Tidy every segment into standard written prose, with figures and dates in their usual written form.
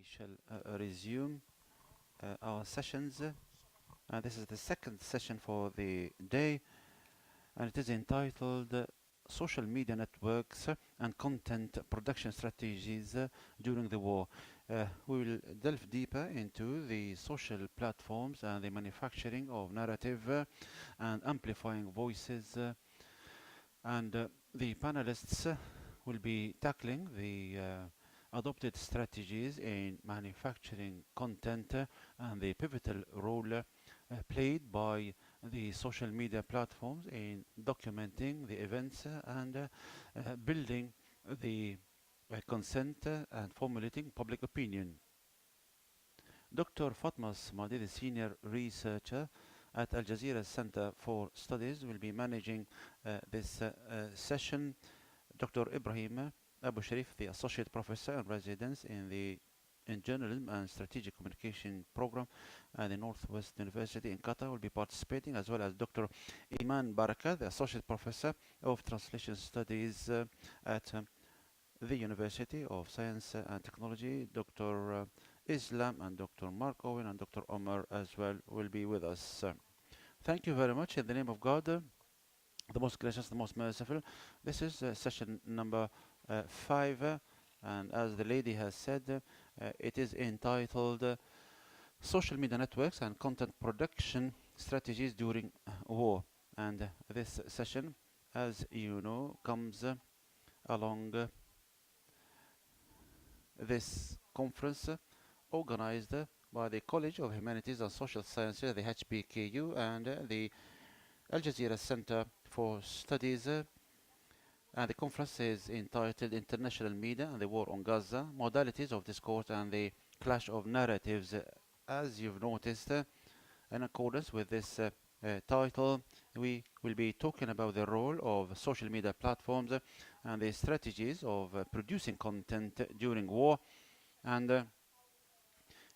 We shall resume our sessions. This is the second session for the day, and it is entitled Social Media Networks and Content Production Strategies During the War. We will delve deeper into the social platforms and the manufacturing of narrative and amplifying voices, and the panelists will be tackling the adopted strategies in manufacturing content and the pivotal role played by the social media platforms in documenting the events and building the consent and formulating public opinion. Dr. Fatima Alsmadi, the senior researcher at Al Jazeera Center for Studies, will be managing this session. Dr. Ibrahim Abu Sharif, the Associate Professor and Residence in Journalism and Strategic Communication Program at the Northwest University in Qatar, will be participating, as well as Dr. Iman Baraka, the Associate Professor of Translation Studies at the University of Science and Technology. Dr. Islam and Dr. Mark Owen and Dr. Omar as well will be with us. Thank you very much. In the name of God, the most gracious, the most merciful. This is session number 5, and as the lady has said, it is entitled Social Media Networks and Content Production Strategies During War. And this session, as you know, comes along this conference organized by the College of Humanities and Social Sciences, the HBKU, and the Al Jazeera Center for Studies, and the conference is entitled International Media and the War on Gaza, Modalities of Discourse and the Clash of Narratives. As you've noticed, in accordance with this title, we will be talking about the role of social media platforms and the strategies of producing content during war. And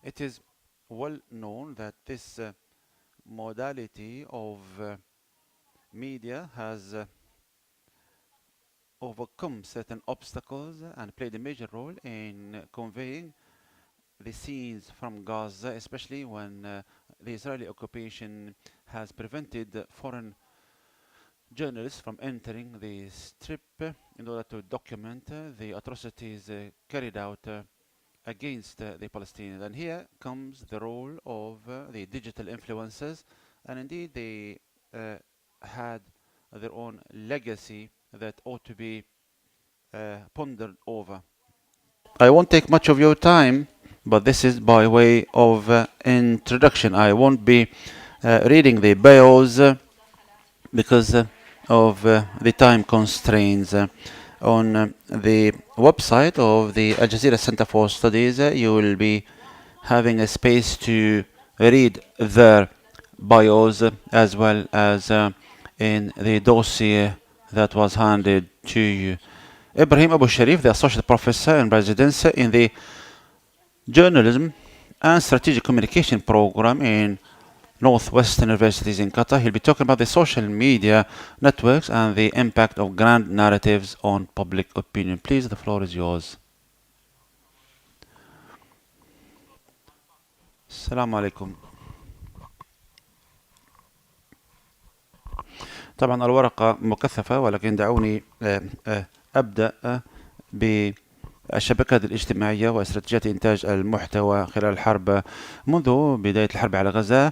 it is well known that this modality of media has overcome certain obstacles and played a major role in conveying the scenes from Gaza, especially when the Israeli occupation has prevented foreign journalists from entering the strip in order to document the atrocities carried out against the Palestinians. And here comes the role of the digital influencers, and indeed they had their own legacy that ought to be pondered over. I won't take much of your time, but this is by way of introduction. I won't be reading the bios because of the time constraints. On the website of the Al Jazeera Center for Studies, you will be having a space to read their bios as well as in the dossier that was handed to you. Ibrahim Abu Sharif, the Associate Professor in Residence in the Journalism and Strategic Communication Program in Northwest Universities in Qatar. He'll be talking about the social media networks and the impact of grand narratives on public opinion. Please, the floor is yours. Assalamu alaikum. طبعا الورقة مكثفة، ولكن دعوني أبدأ بالشبكات الاجتماعية واستراتيجيات إنتاج المحتوى خلال الحرب. منذ بداية الحرب على غزة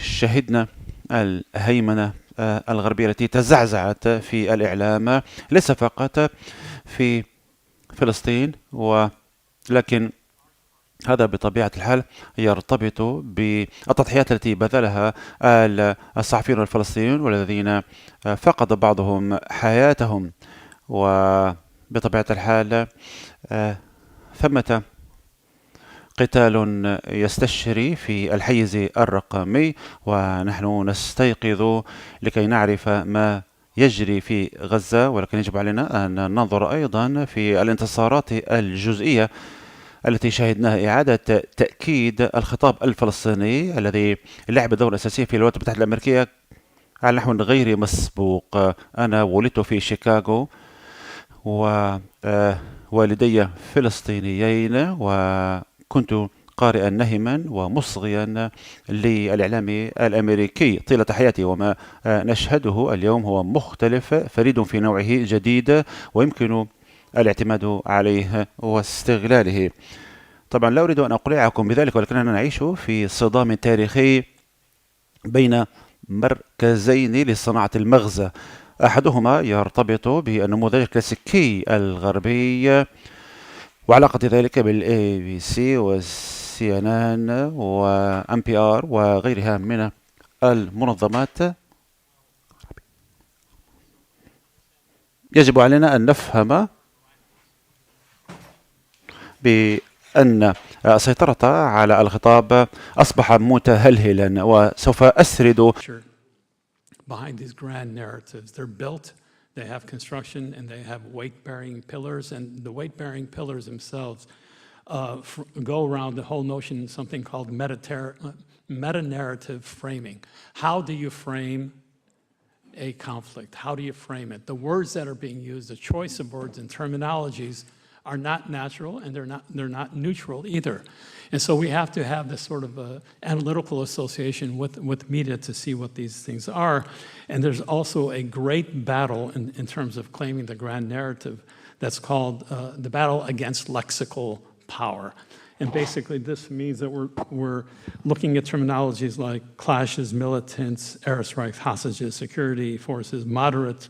شهدنا الهيمنة الغربية التي تزعزعت في الإعلام، ليس فقط في فلسطين، ولكن هذا بطبيعة الحال يرتبط بالتضحيات التي بذلها الصحفيون الفلسطينيون والذين فقد بعضهم حياتهم. وبطبيعة الحال ثمة قتال يستشري في الحيز الرقمي، ونحن نستيقظ لكي نعرف ما يجري في غزة، ولكن يجب علينا أن ننظر أيضا في الانتصارات الجزئية التي شهدناها. إعادة تأكيد الخطاب الفلسطيني الذي لعب دور أساسي في الولايات المتحدة الأمريكية على نحو غير مسبوق. أنا ولدت في شيكاغو، و والدي فلسطينيين، وكنت قارئا نهما ومصغيا للإعلام الأمريكي طيلة حياتي، وما نشهده اليوم هو مختلف فريد في نوعه جديد، ويمكن الاعتماد عليه واستغلاله. طبعا لا أريد أن أقلعكم بذلك، ولكننا نعيش في صدام تاريخي بين مركزين لصناعة المغزى. أحدهما يرتبط بالنموذج الكلاسيكي الغربي وعلاقة ذلك بالاي بي سي والسي ان ان وام بي ار وغيرها من المنظمات. يجب علينا أن نفهم بأن السيطرة على الخطاب أصبح متهلهلا، وسوف أسرد behind these grand narratives. They're built, they have construction, and they have weight-bearing pillars, and the weight-bearing pillars themselves go around the whole notion, something called meta-narrative framing. How do you frame a conflict? How do you frame it? The words that are being used, the choice of words and terminologies are not natural, and they're not neutral either. And so we have to have this sort of analytical association with media to see what these things are. And there's also a great battle in terms of claiming the grand narrative that's called the battle against lexical power. And basically this means that we're looking at terminologies like clashes, militants, airstrikes, hostages, security forces, moderate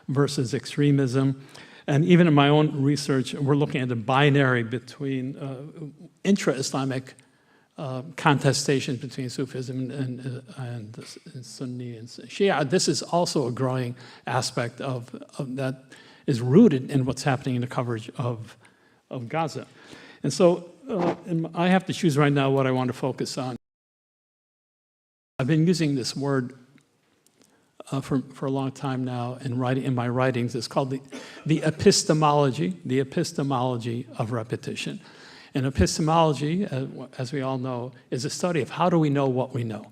versus extremism. And even in my own research, we're looking at the binary between intra-Islamic contestations between Sufism and Sunni and Shia. This is also a growing aspect of that is rooted in what's happening in the coverage of Gaza. And so I have to choose right now what I want to focus on. I've been using this word for a long time now in my writings. It's called the epistemology of repetition. And epistemology, as we all know, is a study of how do we know what we know,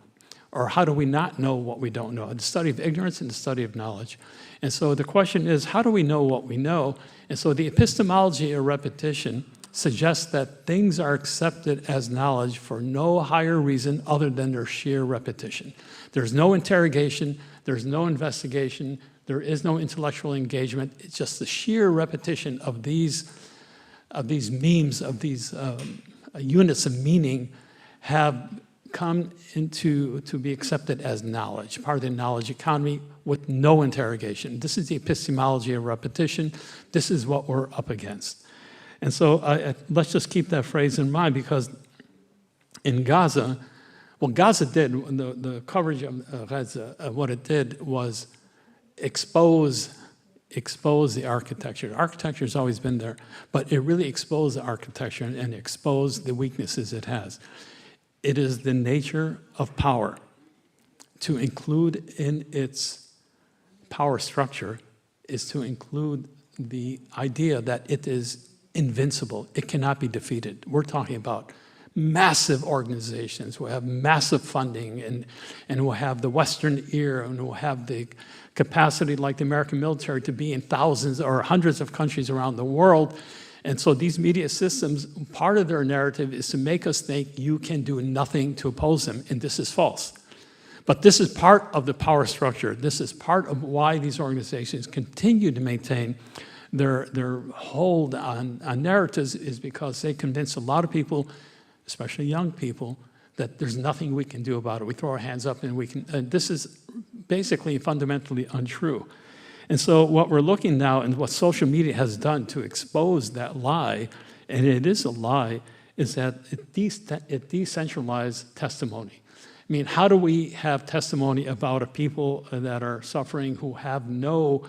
or how do we not know what we don't know, the study of ignorance and the study of knowledge. And so the question is, how do we know what we know? And so the epistemology of repetition suggests that things are accepted as knowledge for no higher reason other than their sheer repetition. There's no interrogation, there's no investigation, there is no intellectual engagement. It's just the sheer repetition of these memes, of these units of meaning have come to be accepted as knowledge, part of the knowledge economy with no interrogation. This is the epistemology of repetition. This is what we're up against. And so let's just keep that phrase in mind, because in Gaza, what Gaza did, the coverage of Gaza, what it did was expose the architecture. The architecture has always been there, but it really exposed the architecture and exposed the weaknesses it has. It is the nature of power to include in its power structure is to include the idea that it is invincible. It cannot be defeated. We're talking about massive organizations who have massive funding and who have the Western ear and who have the capacity, like the American military, to be in thousands or hundreds of countries around the world. And so these media systems, part of their narrative is to make us think you can do nothing to oppose them, and this is false. But this is part of the power structure. This is part of why these organizations continue to maintain their hold on narratives, is because they convince a lot of people, especially young people, that there's nothing we can do about it. We throw our hands up and we can, this is basically fundamentally untrue. And so what we're looking now, and what social media has done to expose that lie, and it is a lie, is that it decentralized testimony. I mean, how do we have testimony about a people that are suffering, who have no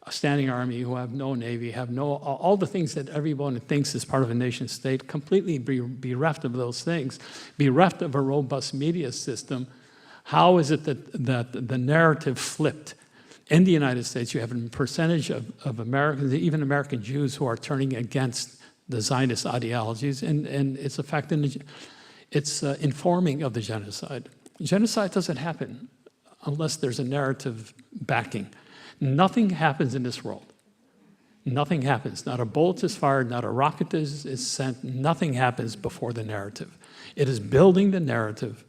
standing army, who have no navy, have no, all the things that everyone thinks is part of a nation state, completely bereft of those things, bereft of a robust media system? How is it that the narrative flipped? In the United States, you have a percentage of Americans, even American Jews, who are turning against the Zionist ideologies, and it's affecting, it's informing of the genocide. Genocide doesn't happen unless there's a narrative backing. Nothing happens in this world. Nothing happens. Not a bullet is fired, not a rocket is sent. Nothing happens before the narrative. It is building the narrative,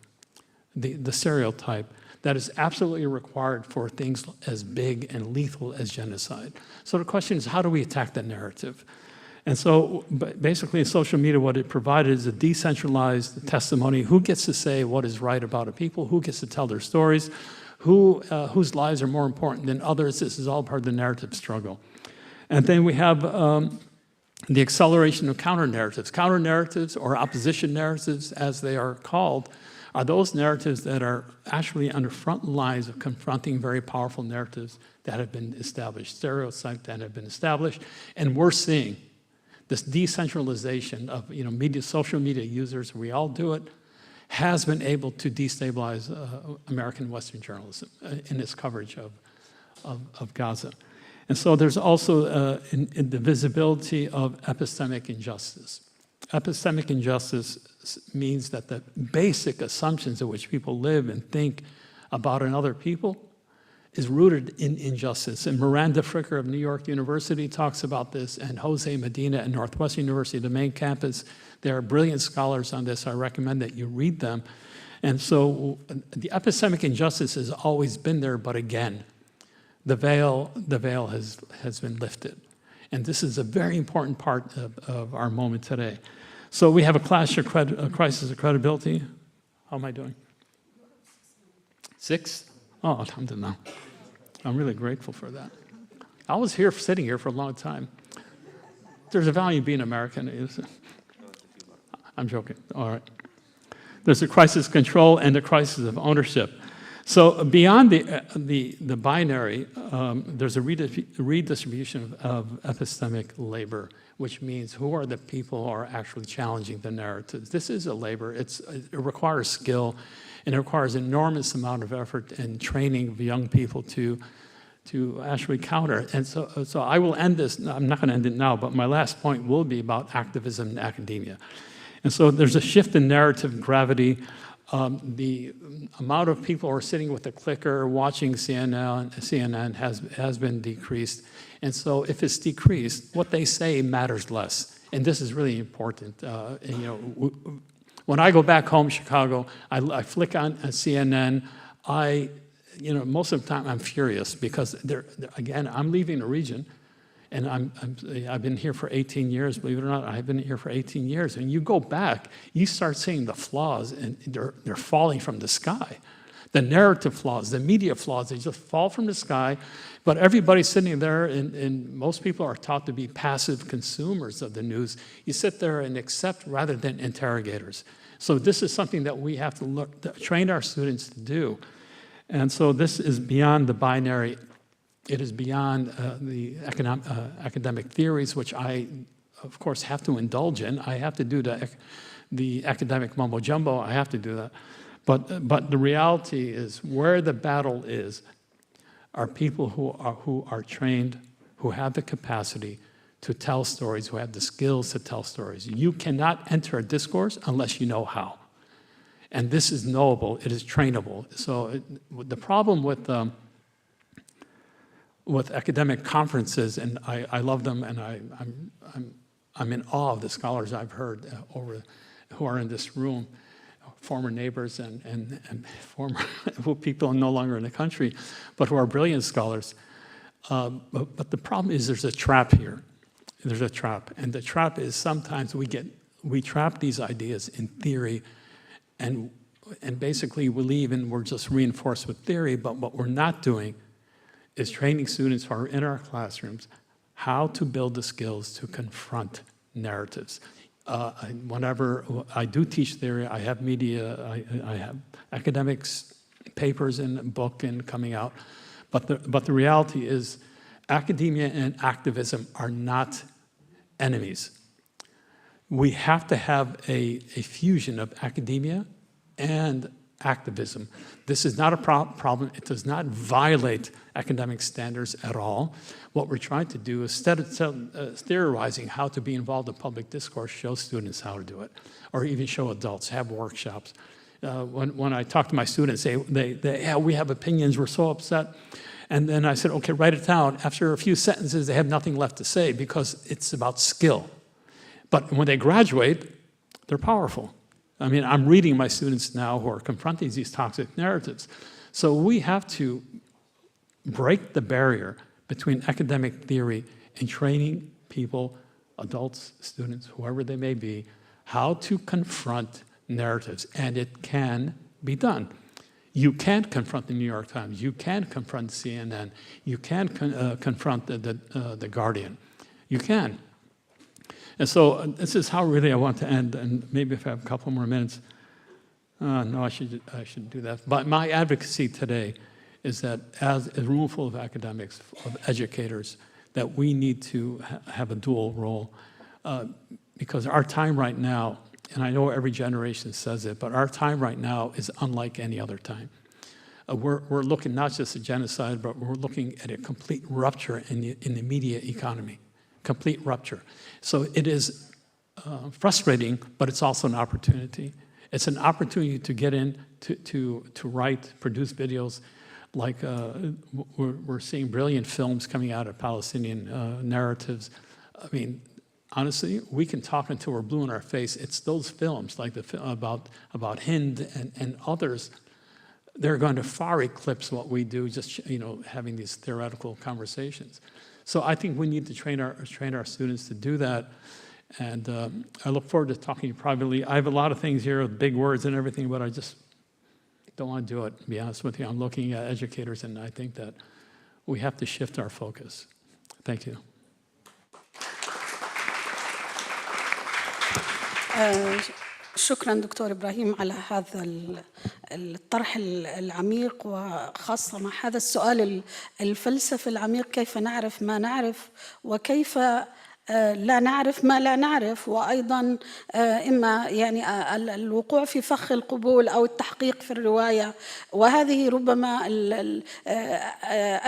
the stereotype, that is absolutely required for things as big and lethal as genocide. So the question is, how do we attack that narrative? And so basically, social media, what it provided is a decentralized testimony. Who gets to say what is right about a people? Who gets to tell their stories? Whose lives are more important than others? This is all part of the narrative struggle. And then we have the acceleration of counter-narratives. Counter-narratives, or opposition narratives, as they are called, are those narratives that are actually on the front lines of confronting very powerful narratives that have been established, stereotypes that have been established. And we're seeing this decentralization of media, social media users, we all do it, has been able to destabilize American Western journalism in its coverage of Gaza. And so there's also in the visibility of epistemic injustice. Epistemic injustice means that the basic assumptions in which people live and think about another people is rooted in injustice. And Miranda Fricker of New York University talks about this, and Jose Medina at Northwestern University, the main campus. They are brilliant scholars on this. I recommend that you read them. And so the epistemic injustice has always been there, but again, the veil has been lifted. And this is a very important part of our moment today. So we have a crisis of credibility. How am I doing? 6? Oh, alhamdulillah. I'm really grateful for that. I was sitting here for a long time. There's a value in being American. I'm joking. All right. There's a crisis of control and a crisis of ownership. So beyond the binary, there's a redistribution of epistemic labor, which means who are the people who are actually challenging the narratives. This is a labor. It requires skill, and it requires an enormous amount of effort and training of young people to actually counter. And so I will end this. I'm not going to end it now, but my last point will be about activism in academia. And so there's a shift in narrative gravity. The amount of people who are sitting with a clicker watching CNN has been decreased. And so if it's decreased, what they say matters less. And this is really important. When I go back home, Chicago, I flick on CNN. Most of the time I'm furious because again, I'm leaving a region. And I've been here for 18 years, believe it or not. I've been here for 18 years. And you go back, you start seeing the flaws, and they're falling from the sky. The narrative flaws, the media flaws, they just fall from the sky. But everybody's sitting there, and most people are taught to be passive consumers of the news. You sit there and accept rather than interrogators. So this is something that we have to train our students to do. And so this is beyond the binary. It is beyond the academic theories, which I, of course, have to indulge in. I have to do the academic mumbo-jumbo. I have to do that. But the reality is where the battle is are people who are trained, who have the capacity to tell stories, who have the skills to tell stories. You cannot enter a discourse unless you know how. And this is knowable. It is trainable. So the problem with academic conferences, and I love them, and I'm in awe of the scholars I've heard who are in this room, former neighbors and former people no longer in the country, but who are brilliant scholars. But the problem is there's a trap here. There's a trap, and the trap is sometimes we trap these ideas in theory, and basically we leave and we're just reinforced with theory. But what we're not doing is training students who are in our classrooms how to build the skills to confront narratives. Whenever I do teach theory, I have media, I have academics, papers and book and coming out. But the reality is academia and activism are not enemies. We have to have a fusion of academia and activism. This is not a problem. It does not violate academic standards at all. What we're trying to do is, instead of theorizing how to be involved in public discourse, show students how to do it, or even show adults, have workshops. When I talk to my students, yeah, we have opinions, we're so upset. And then I said, okay, write it down. After a few sentences, they have nothing left to say because it's about skill. But when they graduate, they're powerful. I mean, I'm reading my students now who are confronting these toxic narratives. So we have to break the barrier between academic theory and training people, adults, students, whoever they may be, how to confront narratives. And it can be done. You can confront the New York Times. You can confront CNN. You can confront the Guardian. You can. And so this is how really I want to end. And maybe if I have a couple more minutes. No, I should do that. But my advocacy today is that as a room full of academics, of educators, that we need to have a dual role. Because our time right now, and I know every generation says it, but our time right now is unlike any other time. We're looking not just at genocide, but we're looking at a complete rupture in the media economy, complete rupture. So it is frustrating, but it's also an opportunity. It's an opportunity to get in, to write, produce videos. Like we're seeing brilliant films coming out of Palestinian narratives. I mean, honestly, we can talk until we're blue in our face. It's those films, like the about Hind and others, they're going to far eclipse what we do, just having these theoretical conversations. So I think we need to train our students to do that. And I look forward to talking to you privately. I have a lot of things here with big words and everything, but I just don't want to do it, to be honest with you. I'm looking at educators, and I think that we have to shift our focus. Thank you. شكرا دكتور إبراهيم على هذا الطرح العميق، وخاصة مع هذا السؤال الفلسفي العميق: كيف نعرف ما نعرف، وكيف لا نعرف ما لا نعرف، وأيضا إما يعني الوقوع في فخ القبول أو التحقيق في الرواية. وهذه ربما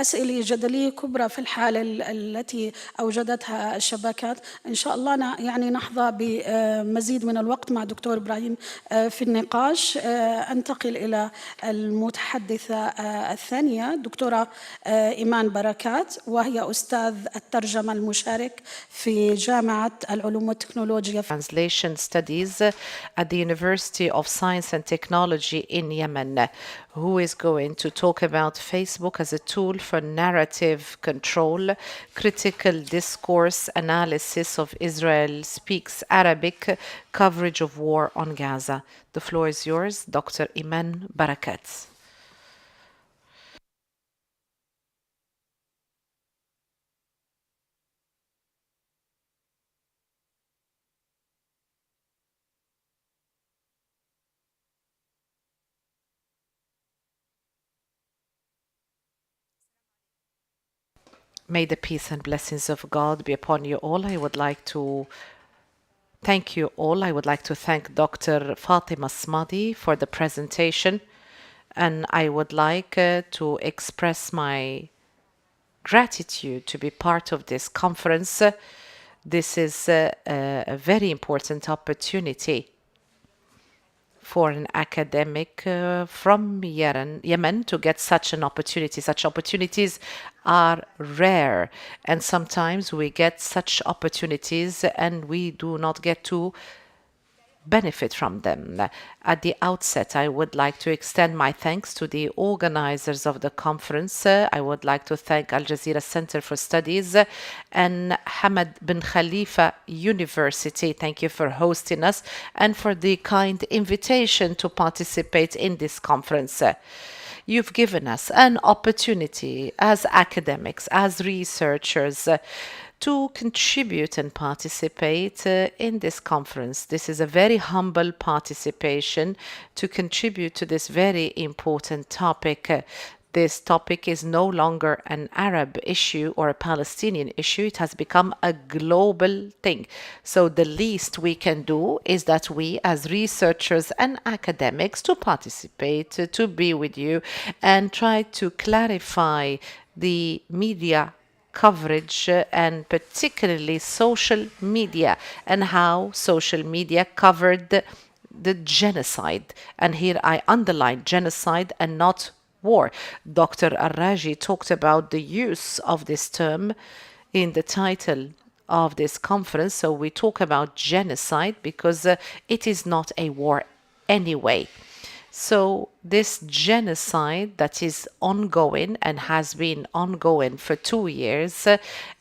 أسئلة جدلية كبرى في الحالة التي أوجدتها الشبكات. إن شاء الله يعني نحظى بمزيد من الوقت مع دكتور إبراهيم في النقاش. أنتقل إلى المتحدثة الثانية، دكتورة إيمان بركات، وهي أستاذ الترجمة المشارك في جامعة العلوم والتكنولوجيا. Translation Studies at the University of Science and Technology in Yemen, who is going to talk about Facebook as a tool for narrative control, critical discourse analysis of Israel speaks Arabic, coverage of war on Gaza. The floor is yours, Dr. Iman Barakat. May the peace and blessings of God be upon you all. I would like to thank you all. I would like to thank Dr. Fatima Alsmadi for the presentation, and I would like to express my gratitude to be part of this conference. This is a very important opportunity for an academic from Yemen to get such an opportunity. Such opportunities are rare, and sometimes we get such opportunities and we do not get to benefit from them. At the outset, I would like to extend my thanks to the organizers of the conference. I would like to thank Al Jazeera Center for Studies and Hamad bin Khalifa University. Thank you for hosting us and for the kind invitation to participate in this conference. You've given us an opportunity as academics, as researchers, to contribute and participate in this conference. This is a very humble participation to contribute to this very important topic. This topic is no longer an Arab issue or a Palestinian issue. It has become a global thing. So the least we can do is that we as researchers and academics to participate, to be with you and try to clarify the media coverage and particularly social media and how social media covered the genocide. And here I underline genocide and not war. Dr. Arraji talked about the use of this term in the title of this conference. So we talk about genocide because it is not a war anyway. So this genocide that is ongoing and has been ongoing for 2 years,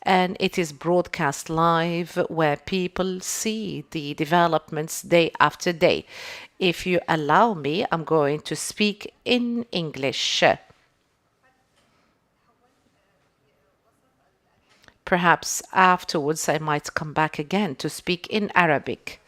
and it is broadcast live where people see the developments day after day. If you allow me, I'm going to speak in English. Perhaps afterwards I might come back again to speak in Arabic.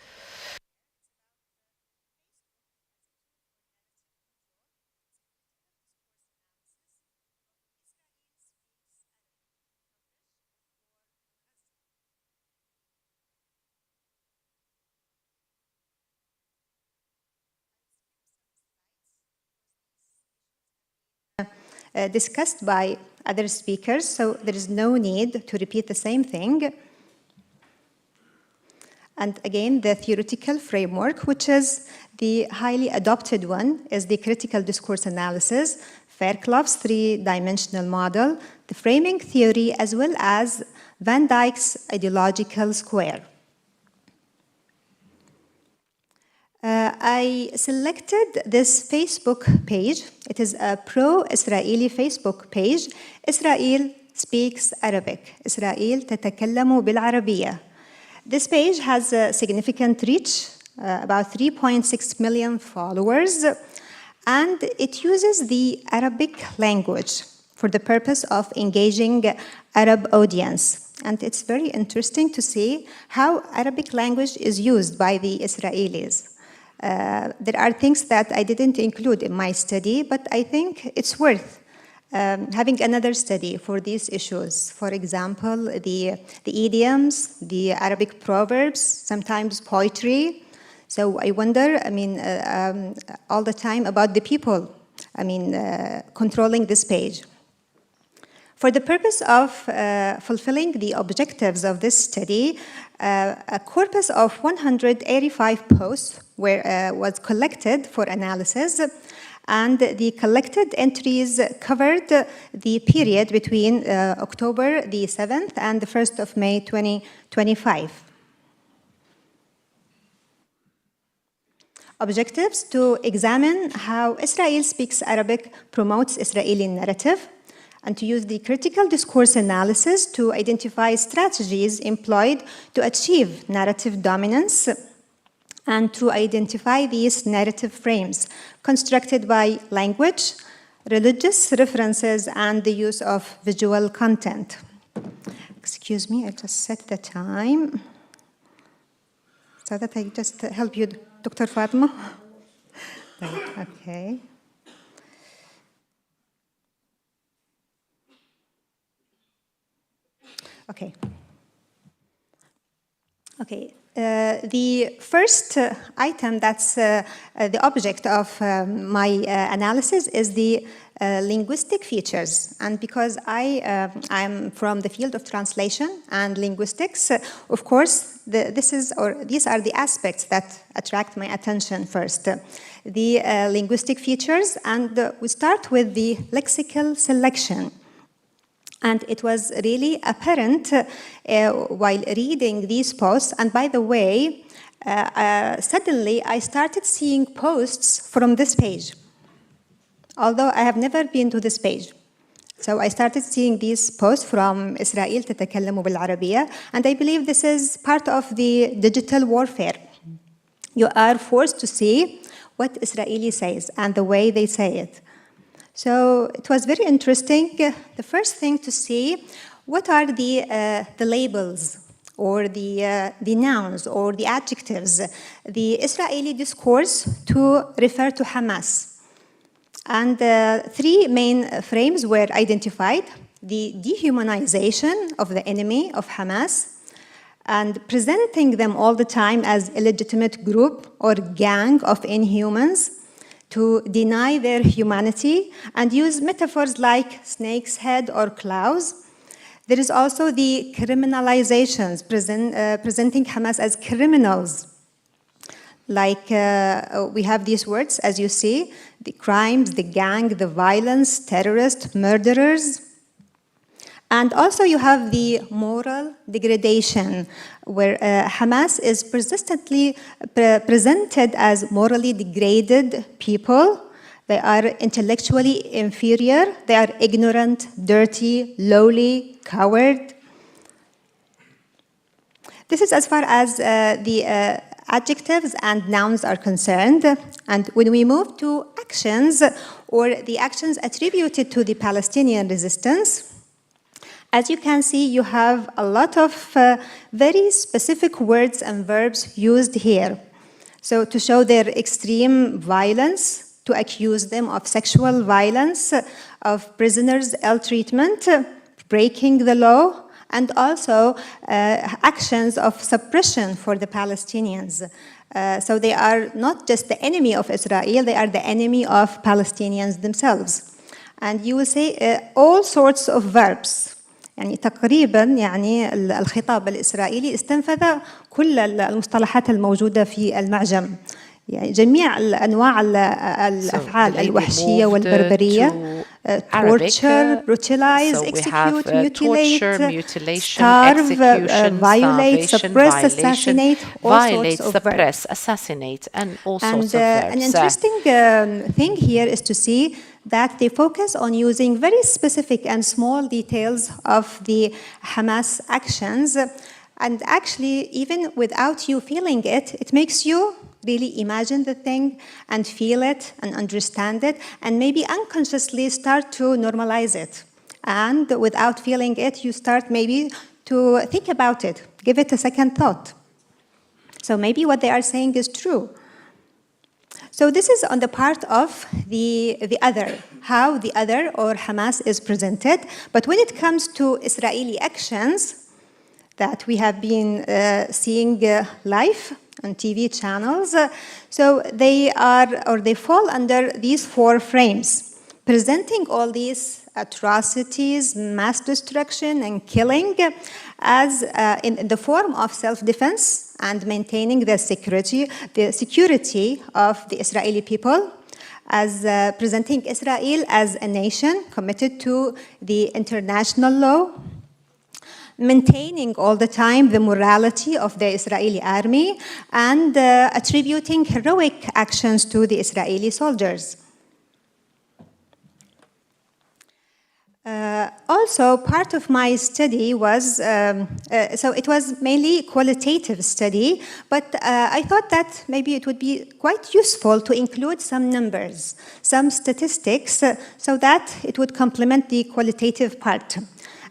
Discussed by other speakers, so there is no need to repeat the same thing. And again, the theoretical framework, which is the highly adopted one, is the critical discourse analysis, Fairclough's three-dimensional model, the framing theory, as well as Van Dyck's ideological square. I selected this Facebook page. It is a pro-Israeli Facebook page. Israel speaks Arabic. إسرائيل تتكلم بالعربية. This page has a significant reach, about 3.6 million followers, and it uses the Arabic language for the purpose of engaging Arab audience. And it's very interesting to see how Arabic language is used by the Israelis. There are things that I didn't include in my study, but I think it's worth having another study for these issues. For example, the idioms, the Arabic proverbs, sometimes poetry. So I wonder, all the time about the people, controlling this page. For the purpose of fulfilling the objectives of this study, a corpus of 185 posts was collected for analysis, and the collected entries covered the period between October the 7th and the 1st of May 2025. Objectives: to examine how Israel Speaks Arabic promotes Israeli narrative, and to use the critical discourse analysis to identify strategies employed to achieve narrative dominance, and to identify these narrative frames constructed by language, religious references, and the use of visual content. Excuse me, I just set the time so that I just help you, Dr. Fatima. Okay. Okay. The first item that's the object of my analysis is the linguistic features. And because I'm from the field of translation and linguistics, of course, these are the aspects that attract my attention first. The linguistic features, and we start with the lexical selection. And it was really apparent while reading these posts. And by the way, suddenly I started seeing posts from this page, although I have never been to this page. So I started seeing these posts from إسرائيل تتكلم بالعربية, and I believe this is part of the digital warfare. You are forced to see what Israeli says and the way they say it. So it was very interesting. The first thing to see, what are the labels or the nouns or the adjectives, the Israeli discourse to refer to Hamas. And three main frames were identified: the dehumanization of the enemy of Hamas, and presenting them all the time as a legitimate group or gang of inhumans, to deny their humanity and use metaphors like snake's head or claws. There is also the criminalizations, presenting Hamas as criminals. Like we have these words, as you see, the crimes, the gang, the violence, terrorists, murderers. And also you have the moral degradation, where Hamas is persistently presented as morally degraded people. They are intellectually inferior, they are ignorant, dirty, lowly, coward. This is as far as the adjectives and nouns are concerned. And when we move to actions, or the actions attributed to the Palestinian resistance, as you can see, you have a lot of very specific words and verbs used here. So to show their extreme violence, to accuse them of sexual violence, of prisoners' ill treatment, breaking the law, and also actions of suppression for the Palestinians. So they are not just the enemy of Israel, they are the enemy of Palestinians themselves. And you will see all sorts of verbs. يعني تقريبا يعني الخطاب الإسرائيلي استنفذ كل المصطلحات الموجودة في المعجم. يعني جميع أنواع الأفعال الوحشية والبربرية. Torture, brutalize, execute, mutilate, starve, violate, suppress, assassinate, violate, suppress, assassinate, and all sorts of verbs. An interesting thing here is to see that they focus on using very specific and small details of the Hamas actions. And actually, even without you feeling it, it makes you really imagine the thing and feel it and understand it and maybe unconsciously start to normalize it. And without feeling it, you start maybe to think about it, give it a second thought. So maybe what they are saying is true. So this is on the part of the other, how the other or Hamas is presented. But when it comes to Israeli actions that we have been seeing live on TV channels, so they are, or they fall under these four frames, presenting all these atrocities, mass destruction and killing as in the form of self-defense and maintaining the security of the Israeli people, as presenting Israel as a nation committed to the international law, maintaining all the time the morality of the Israeli army, and attributing heroic actions to the Israeli soldiers. Also, part of my study was, so it was mainly qualitative study, but I thought that maybe it would be quite useful to include some numbers, some statistics, so that it would complement the qualitative part.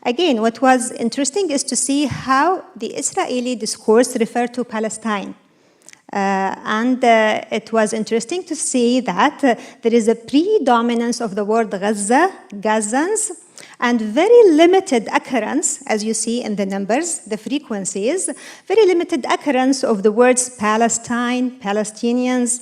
Again, what was interesting is to see how the Israeli discourse referred to Palestine. It was interesting to see that there is a predominance of the word Gaza, Gazans, and very limited occurrence, as you see in the numbers, the frequencies, very limited occurrence of the words Palestine, Palestinians,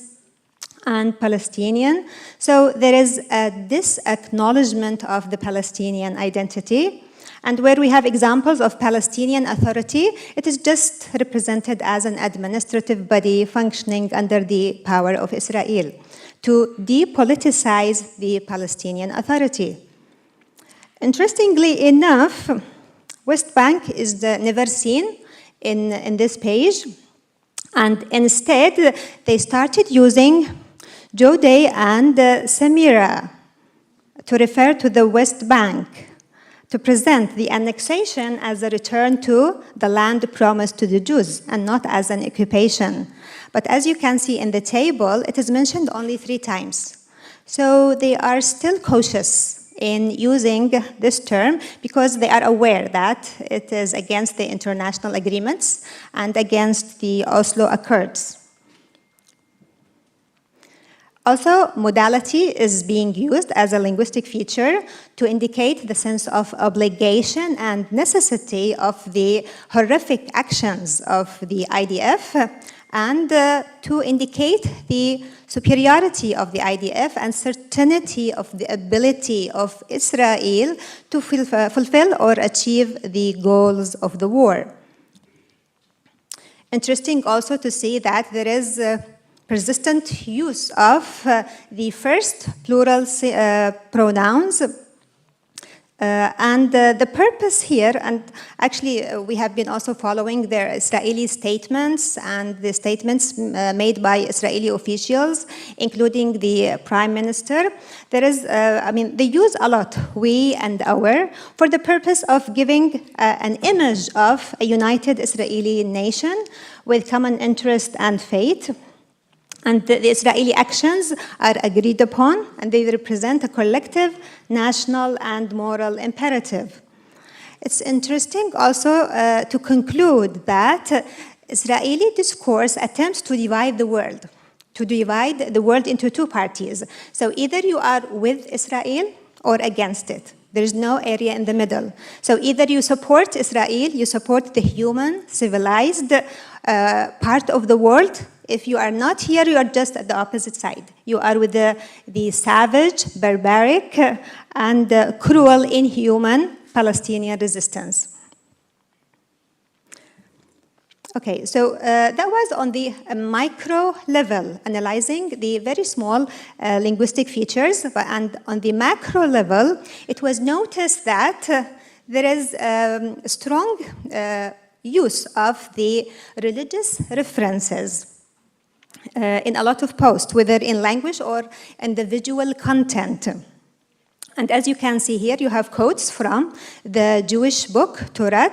and Palestinian. So there is this acknowledgement of the Palestinian identity. And where we have examples of Palestinian Authority, it is just represented as an administrative body functioning under the power of Israel to depoliticize the Palestinian Authority. Interestingly enough, West Bank is never seen in this page, and instead they started using Jodeh and Samira to refer to the West Bank, to present the annexation as a return to the land promised to the Jews and not as an occupation. But as you can see in the table, it is mentioned only 3 times. So they are still cautious in using this term because they are aware that it is against the international agreements and against the Oslo Accords. Also, modality is being used as a linguistic feature to indicate the sense of obligation and necessity of the horrific actions of the IDF and to indicate the superiority of the IDF and certainty of the ability of Israel to fulfill or achieve the goals of the war. Interesting also to see that there is persistent use of the first plural pronouns. And the purpose here, and actually we have been also following their Israeli statements and the statements made by Israeli officials, including the Prime Minister. There is, they use a lot, we and our, for the purpose of giving an image of a united Israeli nation with common interest and faith. And the Israeli actions are agreed upon, and they represent a collective, national, and moral imperative. It's interesting also to conclude that Israeli discourse attempts to divide the world into two parties. So either you are with Israel or against it. There is no area in the middle. So either you support Israel, you support the human, civilized part of the world. If you are not here, you are just at the opposite side. You are with the savage, barbaric, and cruel, inhuman Palestinian resistance. Okay, so that was on the micro level, analyzing the very small linguistic features. And on the macro level, it was noticed that there is strong use of the religious references in a lot of posts, whether in language or in the visual content. And as you can see here, you have quotes from the Jewish book, Torah.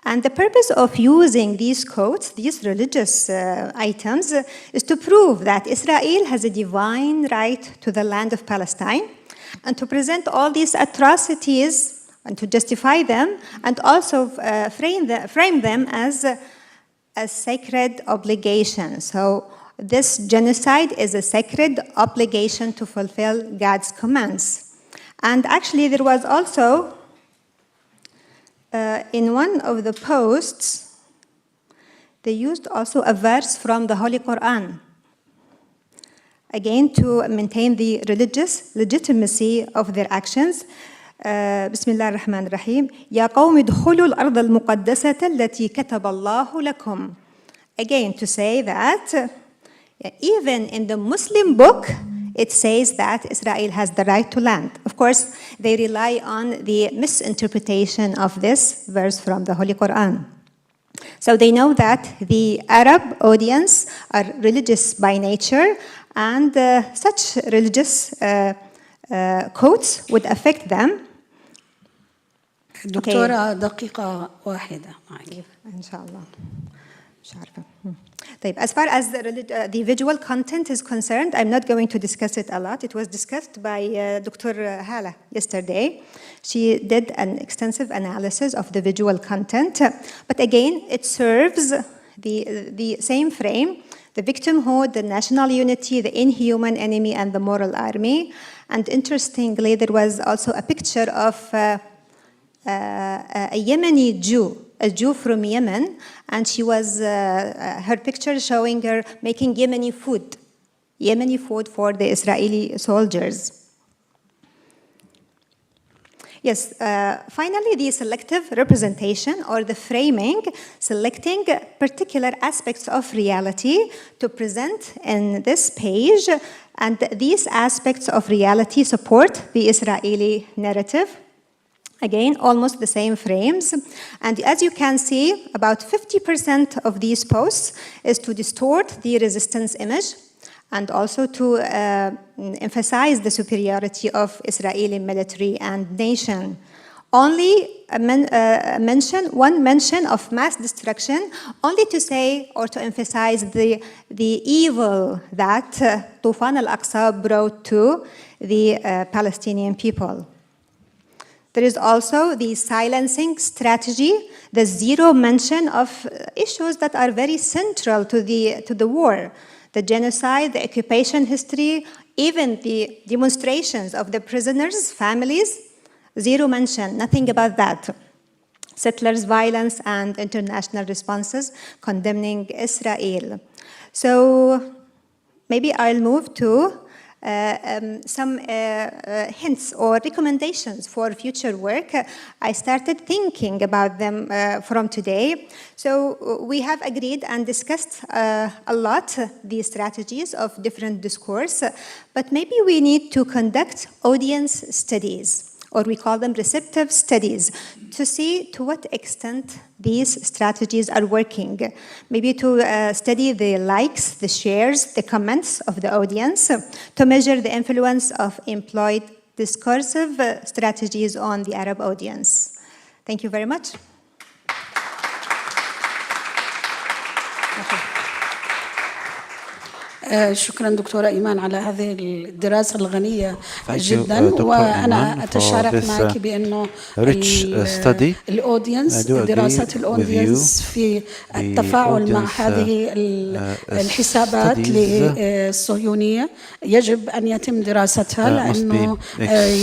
And the purpose of using these quotes, these religious items, is to prove that Israel has a divine right to the land of Palestine, and to present all these atrocities and to justify them, and also frame them as a sacred obligation. So this genocide is a sacred obligation to fulfill God's commands. And actually, there was also in one of the posts, they used also a verse from the Holy Quran, again to maintain the religious legitimacy of their actions. بسم الله الرحمن الرحيم يا قوم ادخلوا الأرض المقدسة التي كتب الله لكم. Again, to say that even in the Muslim book, it says that Israel has the right to land. Of course, they rely on the misinterpretation of this verse from the Holy Quran. So they know that the Arab audience are religious by nature, and such religious quotes would affect them. دكتورة دقيقة واحدة معك. إن شاء الله. مش عارفة. As far as the visual content is concerned, I'm not going to discuss it a lot. It was discussed by Dr. Hala yesterday. She did an extensive analysis of the visual content. But again, it serves the same frame: the victimhood, the national unity, the inhuman enemy, and the moral army. And interestingly, there was also a picture of a Yemeni Jew, a Jew from Yemen, and she was, her picture showing her making Yemeni food for the Israeli soldiers. Yes, finally, the selective representation, or the framing, selecting particular aspects of reality to present in this page, and these aspects of reality support the Israeli narrative. Again, almost the same frames. And as you can see, about 50% of these posts is to distort the resistance image and also to emphasize the superiority of Israeli military and nation. Only one mention of mass destruction, only to say or to emphasize the evil that Tufan al-Aqsa brought to the Palestinian people. There is also the silencing strategy, the zero mention of issues that are very central to the war, the genocide, the occupation history, even the demonstrations of the prisoners' families. Zero mention, nothing about that. Settlers' violence and international responses condemning Israel. So maybe I'll move to some hints or recommendations for future work, I started thinking about them from today. So we have agreed and discussed a lot these strategies of different discourse, but maybe we need to conduct audience studies, or we call them receptive studies, to see to what extent these strategies are working. Maybe to study the likes, the shares, the comments of the audience, to measure the influence of employed discursive strategies on the Arab audience. Thank you very much. شكرا دكتورة إيمان على هذه الدراسة الغنية Thank you, جدا Dr. وأنا Iman, for أتشارك this معك بأنه rich study. I الأودينس do agree دراسة with الأودينس you. في The التفاعل مع audience, هذه الحسابات studies, للصهيونية يجب أن يتم دراستها must be لأنه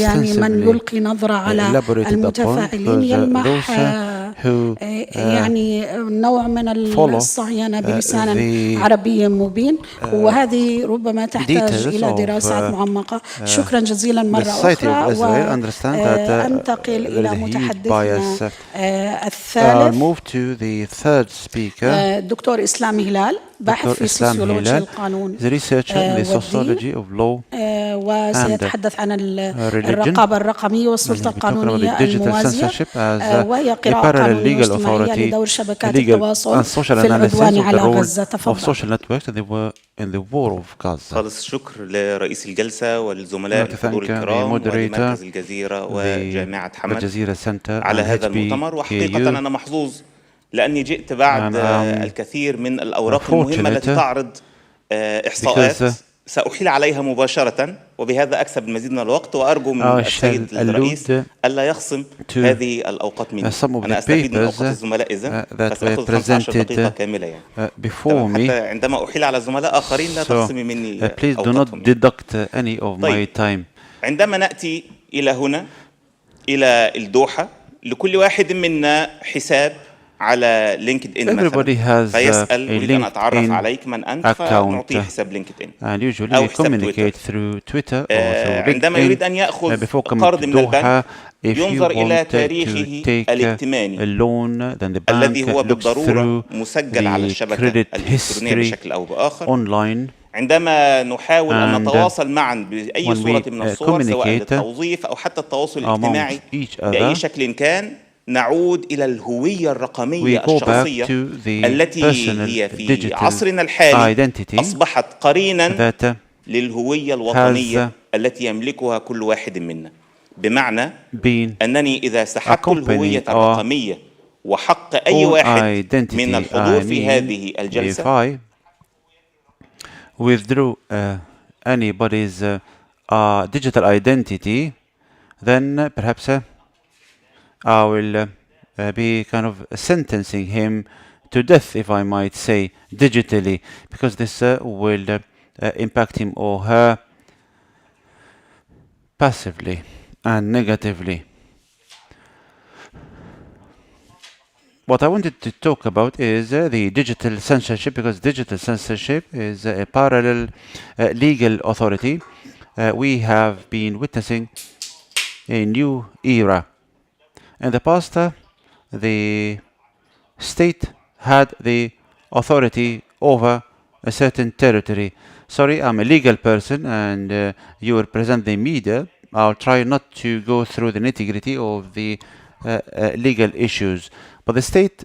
يعني من extensively يلقي نظرة على elaborated upon, المتفاعلين because يلمح those who يعني نوع من الصهيونة بلسان the عربي مبين وهذه ربما تحتاج details إلى of دراسات معمقة. شكرا جزيلا the مرة society of أخرى Israel, understand that وأنتقل there إلى is a huge متحدثنا bias. I'll الثالث move to the third speaker, الدكتور إسلام هلال باحث Dr. في Islam سوسيولوجيا Hilal. القانون He's a researcher in the والدين sociology of law وسيتحدث عن religion. الرقابة الرقمية والسلطة And he'll be talking about القانونية the digital الموازية censorship as وهي a قراءة parallel قانونية legal واجتماعية authority, لدور شبكات legal التواصل and social في analysis العدوان of the على role غزة. of تفضل. social networks in the war of Gaza. خالص الشكر لرئيس الجلسة وللزملاء I'd like to الحضور thank the الكرام moderator, ولمركز الجزيرة وجامعة the حمد Jazeera Center على and هذا المؤتمر. وحقيقة HBKU. أنا محظوظ لأني جئت بعد And I'm الكثير من الأوراق المهمة التي fortunate تعرض إحصاءات because سأحيل عليها مباشرة وبهذا أكسب المزيد من الوقت وأرجو من I السيد shall الرئيس allude ألا يخصم to هذه الأوقات مني. some of أنا the أستفيد من papers أوقات الزملاء إذن that were فسأخذ 15 دقيقة presented كاملة يعني. before تمام. me. حتى عندما أحيل على زملاء آخرين لا So تخصمي مني please do not أوقاتهم. deduct any of طيب. my time. عندما نأتي إلى هنا إلى الدوحة لكل واحد منا حساب على لينكد إن Everybody مثلا has فيسأل a أريد أن أتعرف LinkedIn عليك من أنت account فنعطيه حساب لينكد إن and usually أو we حساب communicate تويتر. through Twitter or through عندما LinkedIn يريد أن يأخذ before coming قرض to من البنك Doha. If you ينظر إلى want to تاريخه take a الائتماني loan, then the bank الذي هو looks بالضرورة through مسجل على the الشبكة credit الإلكترونية history بشكل أو بآخر. online. عندما نحاول أن And نتواصل معا بأي when we صورة من الصور سواء communicate للتوظيف أو حتى التواصل الاجتماعي amongst each بأي other, شكل كان نعود إلى الهوية we الرقمية go back الشخصية to the التي هي personal في digital عصرنا الحالي identity أصبحت قرينا that للهوية الوطنية has التي يملكها كل واحد منا. بمعنى been أنني إذا سحبت الهوية accompanied or الرقمية وحق أي own واحد identity, من الحضور I في mean, هذه if الجلسة I withdrew anybody's digital identity, then perhaps I will be kind of sentencing him to death, if I might say, digitally, because this will impact him or her passively and negatively. What I wanted to talk about is the digital censorship, because digital censorship is a parallel legal authority. We have been witnessing a new era. In the past, the state had the authority over a certain territory. Sorry, I'm a legal person and you represent the media. I'll try not to go through the nitty-gritty of the legal issues. But the state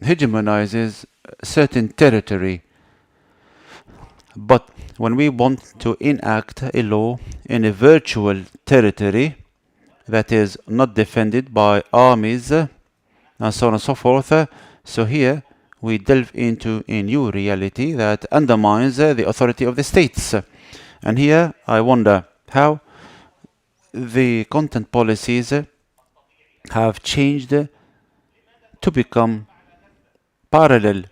hegemonizes certain territory. But when we want to enact a law in a virtual territory that is not defended by armies and so on and so forth, so here we delve into a new reality that undermines the authority of the states. And here I wonder how the content policies have changed to become parallel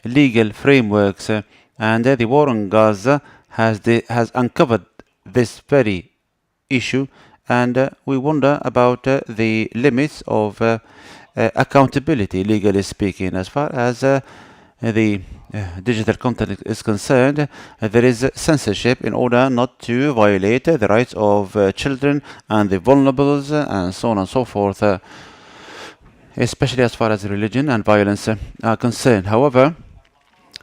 legal frameworks, and the war on Gaza has uncovered this very issue, and we wonder about the limits of accountability, legally speaking, as far as the digital content is concerned, there is censorship in order not to violate the rights of children and the vulnerables and so on and so forth, especially as far as religion and violence are concerned. However,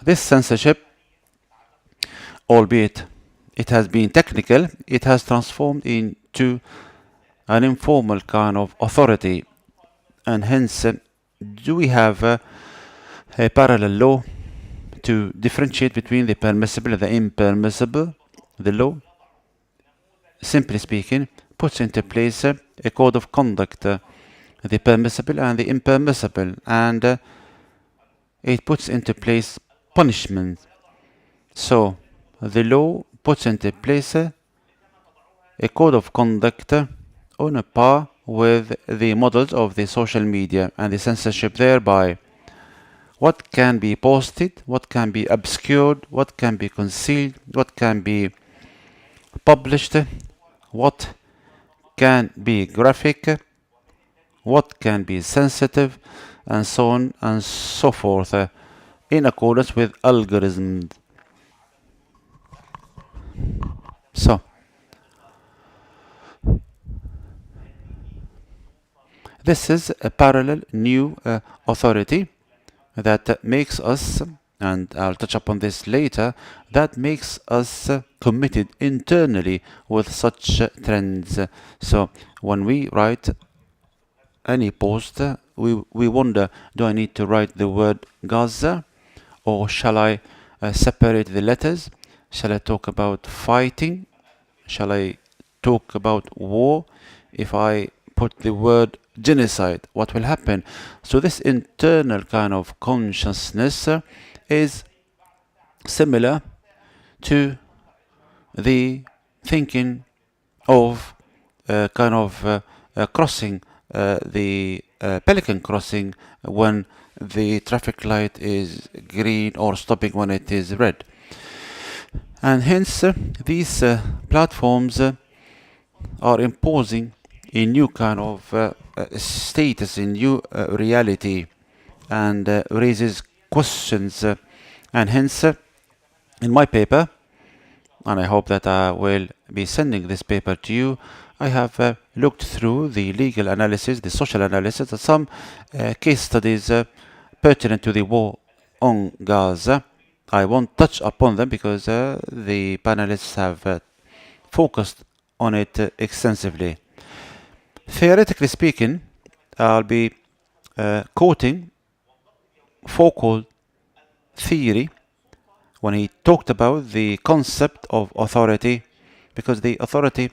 this censorship, albeit it has been technical, it has transformed into an informal kind of authority, and hence do we have a parallel law to differentiate between the permissible and the impermissible. The law, simply speaking, puts into place a code of conduct, the permissible and the impermissible, and it puts into place punishment. So the law puts into place a code of conduct on a par with the models of the social media and the censorship thereby. What can be posted, what can be obscured, what can be concealed, what can be published, what can be graphic, what can be sensitive, and so on and so forth, in accordance with algorithms. So, this is a parallel new authority that makes us, and I'll touch upon this later, that makes us committed internally with such trends. So when we write any post, we wonder, do I need to write the word Gaza, or shall I separate the letters? Shall I talk about fighting? Shall I talk about war? If I put the word genocide, what will happen? So this internal kind of consciousness is similar to the thinking of crossing the pelican crossing when the traffic light is green, or stopping when it is red. And hence these platforms are imposing a new kind of status, a new reality, and raises questions. And hence, in my paper, and I hope that I will be sending this paper to you, I have looked through the legal analysis, the social analysis, and some case studies pertinent to the war on Gaza. I won't touch upon them because the panelists have focused on it extensively. Theoretically speaking, I'll be quoting Foucault's theory when he talked about the concept of authority, because the authority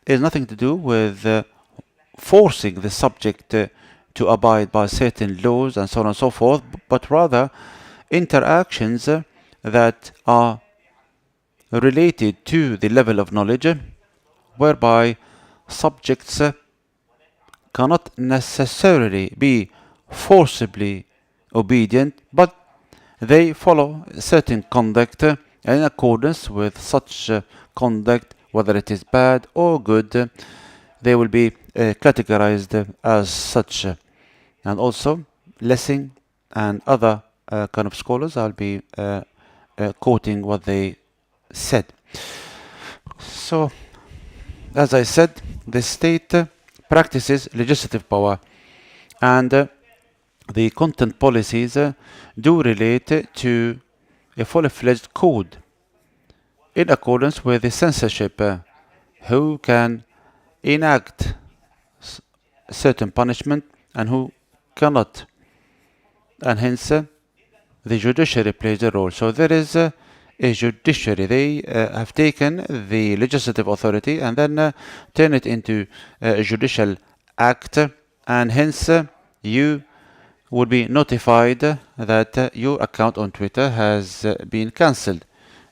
is nothing to do with forcing the subject to abide by certain laws and so on and so forth, but rather interactions that are related to the level of knowledge, whereby subjects cannot necessarily be forcibly obedient, but they follow certain conduct in accordance with such conduct, whether it is bad or good, they will be categorized as such. And also, Lessing and other kind of scholars, I'll be quoting what they said. So, as I said, the state practices legislative power, and the content policies do relate to a fully fledged code in accordance with the censorship, who can enact certain punishment and who cannot, and hence the judiciary plays a role. So there is a judiciary. They have taken the legislative authority and then turn it into a judicial act, and hence you would be notified that your account on Twitter has been cancelled.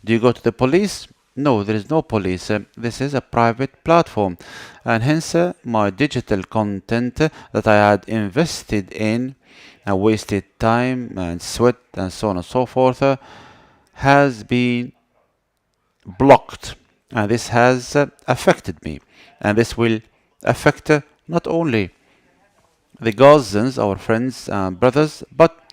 Do you go to the police? No, there is no police. This is a private platform, and hence my digital content that I had invested in and wasted time and sweat and so on and so forth has been blocked, and this has affected me, and this will affect not only the Gazans, our friends and brothers, but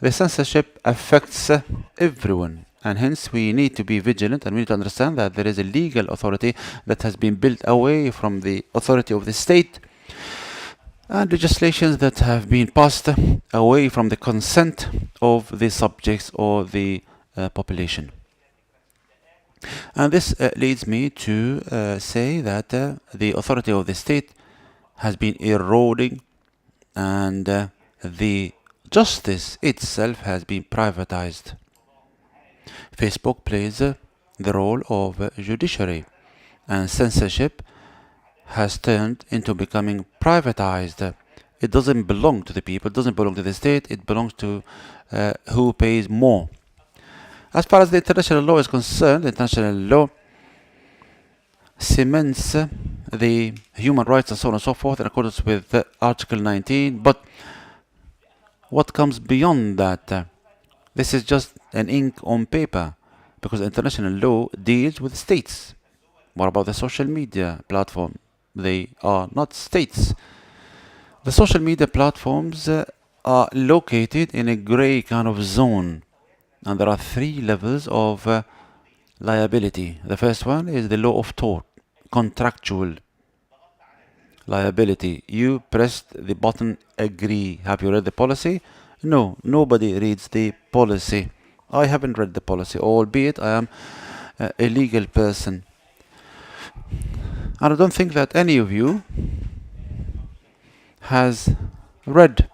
the censorship affects everyone, and hence we need to be vigilant, and we need to understand that there is a legal authority that has been built away from the authority of the state, and legislations that have been passed away from the consent of the subjects or the population. And this leads me to say that the authority of the state has been eroding, and the justice itself has been privatized. Facebook plays the role of judiciary, and censorship has turned into becoming privatized. It doesn't belong to the people, it doesn't belong to the state, it belongs to who pays more. As far as the international law is concerned, the international law cements the human rights and so on and so forth in accordance with Article 19, but what comes beyond that? This is just an ink on paper, because international law deals with states. What about the social media platform? They are not states. The social media platforms are located in a gray kind of zone, and there are three levels of liability. The first one is the law of tort, contractual liability. You pressed the button agree. Have you read the policy? No, nobody reads the policy. I haven't read the policy, albeit I am a legal person. And I don't think that any of you has read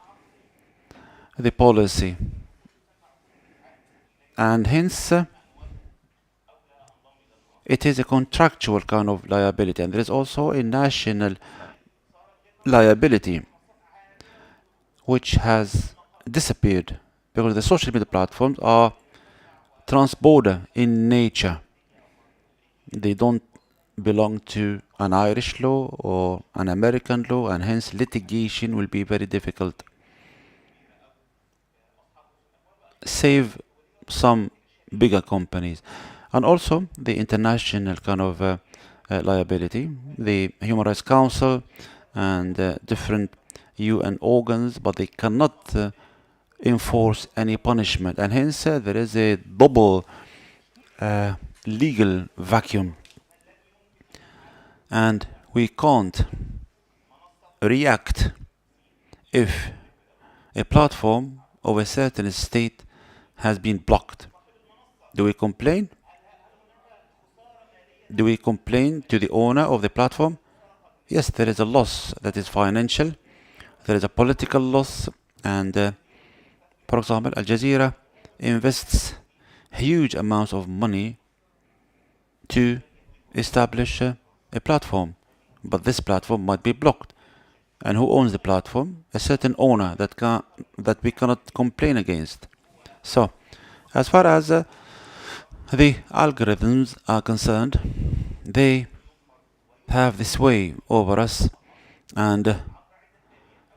the policy. And hence, it is a contractual kind of liability. And there is also a national liability, which has disappeared because the social media platforms are transborder in nature. They don't belong to an Irish law or an American law, and hence litigation will be very difficult. Save some bigger companies. And also the international kind of liability, the Human Rights Council and different UN organs, but they cannot enforce any punishment, and hence there is a double legal vacuum, and we can't react if a platform of a certain state has been blocked. Do we complain? Do we complain to the owner of the platform? Yes, there is a loss that is financial, there is a political loss, and for example, Al Jazeera invests huge amounts of money to establish a platform, but this platform might be blocked. And who owns the platform? A certain owner that we cannot complain against. So, as far as the algorithms are concerned, they have this sway over us, and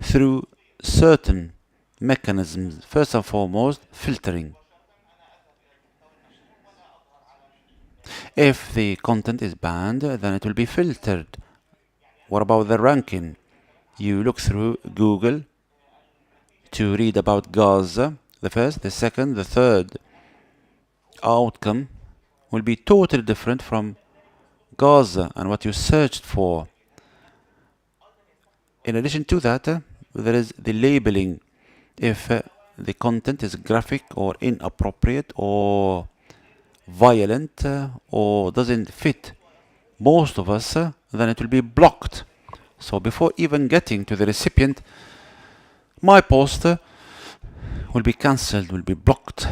through certain mechanisms, first and foremost, filtering. If the content is banned, then it will be filtered. What about the ranking? You look through Google to read about Gaza, the first, the second, the third outcome will be totally different from Gaza and what you searched for. In addition to that, there is the labeling. If the content is graphic or inappropriate or violent or doesn't fit most of us, then it will be blocked. So before even getting to the recipient, my post will be cancelled, will be blocked,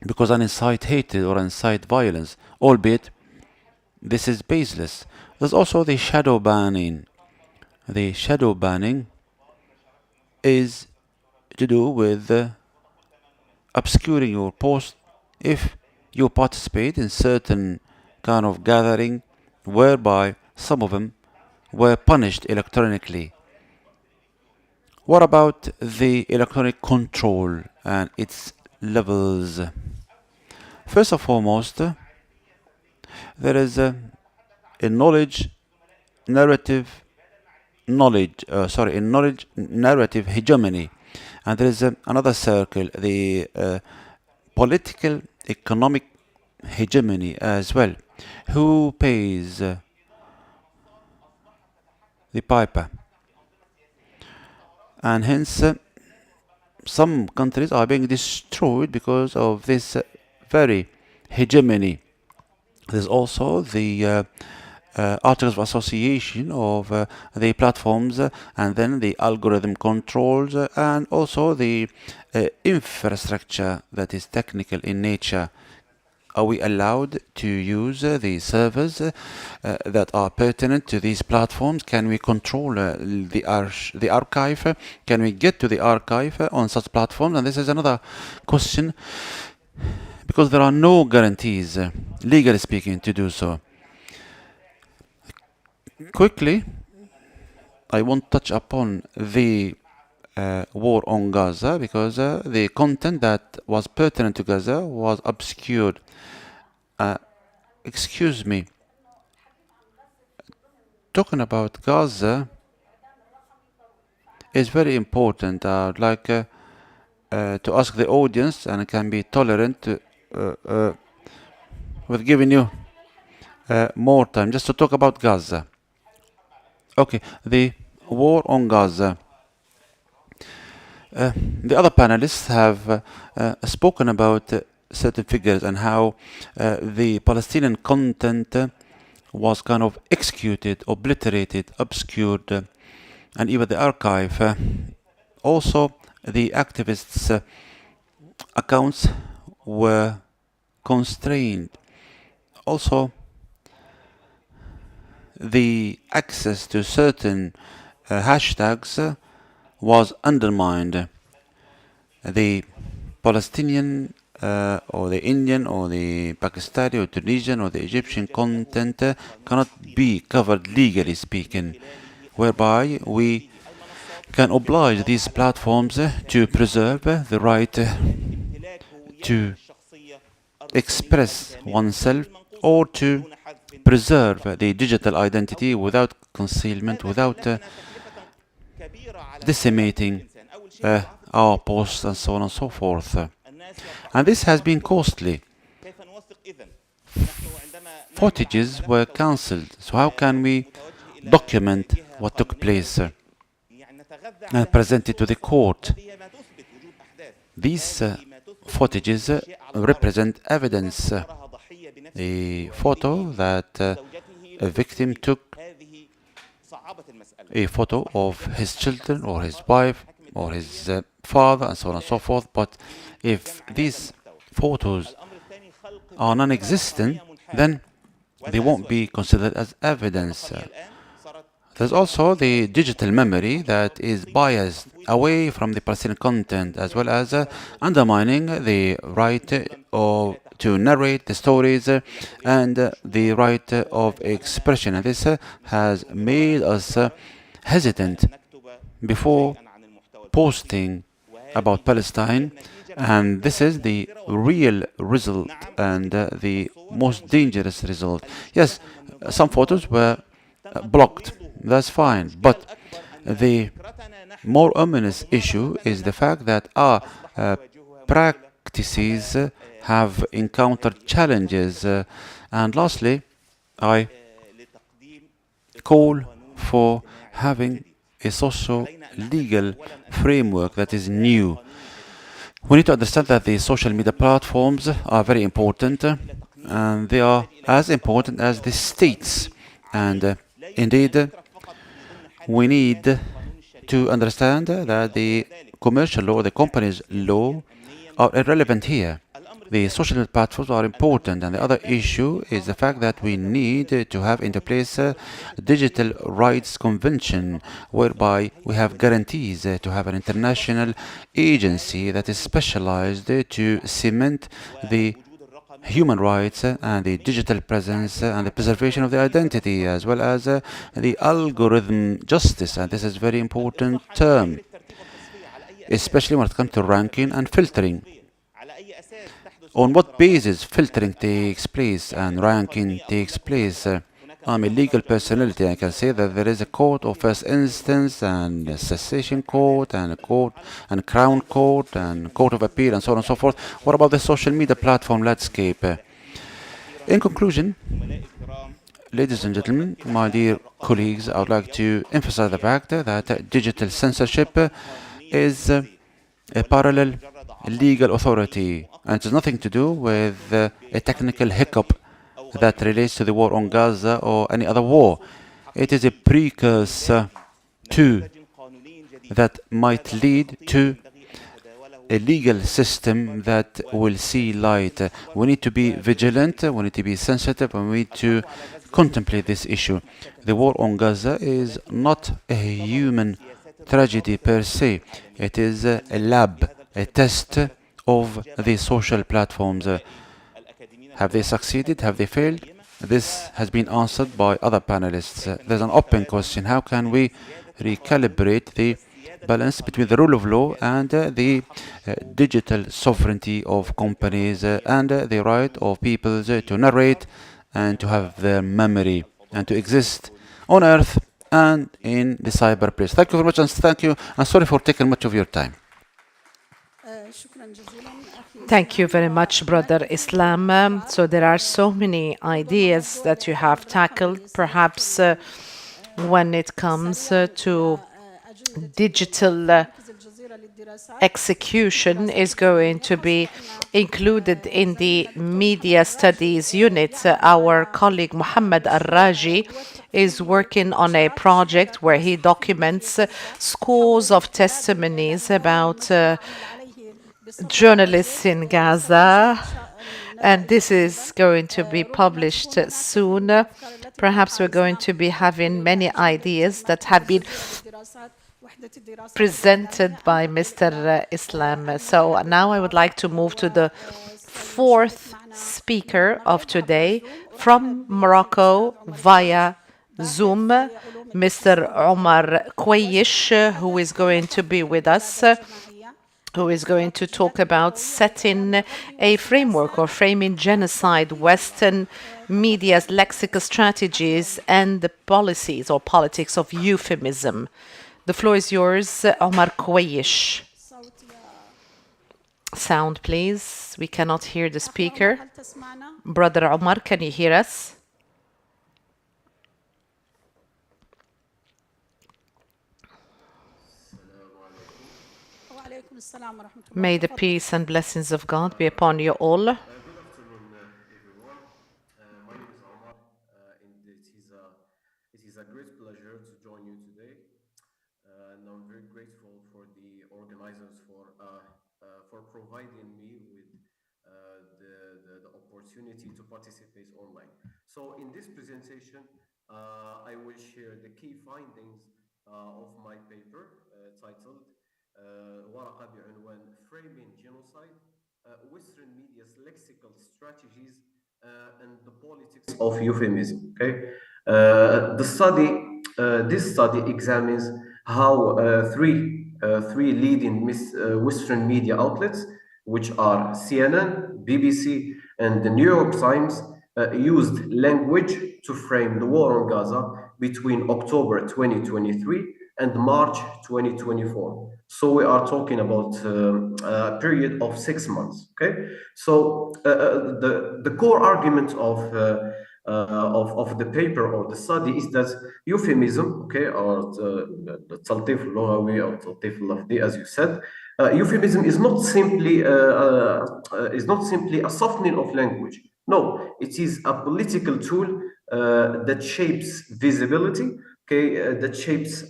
because I incite hatred or incite violence, albeit this is baseless. There's also the shadow banning. The shadow banning is to do with obscuring your post if you participate in certain kind of gathering whereby some of them were punished electronically. What about the electronic control and its levels? First and foremost, there is a knowledge narrative hegemony, And there is another circle, the political economic hegemony as well. Who pays the piper? And hence, some countries are being destroyed because of this very hegemony. There's also the articles of association of the platforms, and then the algorithm controls, and also the infrastructure that is technical in nature. Are we allowed to use the servers that are pertinent to these platforms? Can we control the archive? Can we get to the archive on such platforms? And this is another question, because there are no guarantees, legally speaking, to do so. Quickly, I won't touch upon the war on Gaza, because the content that was pertinent to Gaza was obscured. Excuse me. Talking about Gaza is very important. I would like to ask the audience, and I can be tolerant with giving you more time just to talk about Gaza. Okay, the war on Gaza. The other panelists have spoken about certain figures and how the Palestinian content was kind of executed, obliterated, obscured, and even the archive. Also, the activists' accounts were constrained. Also, the access to certain hashtags was undermined. The Palestinian or the Indian or the Pakistani or Tunisian or the Egyptian content cannot be covered legally speaking, whereby we can oblige these platforms to preserve the right to express oneself, or to preserve the digital identity without concealment, without decimating our posts and so on and so forth. And this has been costly. Footages were cancelled. So how can we document what took place and present it to the court? These footages represent evidence. A photo that a victim took, a photo of his children or his wife or his father and so on and so forth. But if these photos are non-existent, then they won't be considered as evidence. There's also the digital memory that is biased away from the Palestinian content, as well as undermining the right to narrate the stories and the right of expression. And this has made us hesitant before posting about Palestine, and this is the real result and the most dangerous result. Yes, some photos were blocked, that's fine, but the more ominous issue is the fact that our practices have encountered challenges. And lastly, I call for having a social legal framework that is new. We need to understand that the social media platforms are very important, and they are as important as the states. And indeed, we need to understand that the commercial law, the company's law, are irrelevant here. The social media platforms are important, and the other issue is the fact that we need to have into place a digital rights convention, whereby we have guarantees to have an international agency that is specialized to cement the human rights and the digital presence and the preservation of the identity, as well as the algorithm justice. And this is a very important term, especially when it comes to ranking and filtering. On what basis filtering takes place and ranking takes place? I'm a legal personality. I can say that there is a court of first instance and a cessation court and a court and a crown court and court of appeal and so on and so forth. What about the social media platform landscape? In conclusion, ladies and gentlemen, my dear colleagues, I would like to emphasize the fact that digital censorship is a parallel legal authority, and it has nothing to do with a technical hiccup that relates to the war on Gaza or any other war. It is a precursor to that might lead to a legal system that will see light. We need to be vigilant, we need to be sensitive, and we need to contemplate this issue. The war on Gaza is not a human tragedy per se. It is a lab, a test of the social platforms. Have they succeeded? Have they failed? This has been answered by other panelists. There's an open question. How can we recalibrate the balance between the rule of law and the digital sovereignty of companies and the right of people to narrate and to have their memory and to exist on Earth and in the cyberplace? Thank you very much, and thank you, and sorry for taking much of your time. Thank you very much, Brother Islam. So there are so many ideas that you have tackled. Perhaps when it comes to digital execution is going to be included in the media studies unit. Our colleague Muhammad Al-Raji is working on a project where he documents scores of testimonies about journalists in Gaza, and this is going to be published soon. Perhaps we're going to be having many ideas that have been presented by Mr. Islam. So now I would like to move to the fourth speaker of today from Morocco via Zoom, Mr. Omar Kouyish, who is going to be with us, who is going to talk about setting a framework or framing genocide, Western media's lexical strategies, and the policies or politics of euphemism. The floor is yours, Omar Kouyish. Sound, please. We cannot hear the speaker. Brother Omar, can you hear us? May the peace and blessings of God be upon you all. Good afternoon, everyone. My name is Omar, and it is a great pleasure to join you today. And I'm very grateful for the organizers for providing me with the opportunity to participate online. So in this presentation, I will share the key findings of my paper titled ورقة بعنوان Framing Genocide, Western Media's Lexical Strategies and the Politics of Euphemism. Okay, this study examines how three leading Western media outlets, which are CNN, BBC, and the New York Times, used language to frame the war on Gaza between October 2023 and March 2024. So we are talking about a period of 6 months. Okay, so the core argument of the paper or the study is that euphemism, okay, or التلطيف اللغوي or التلطيف اللفظي, as you said, euphemism is not simply a softening of language. No, it is a political tool that shapes visibility, okay, that shapes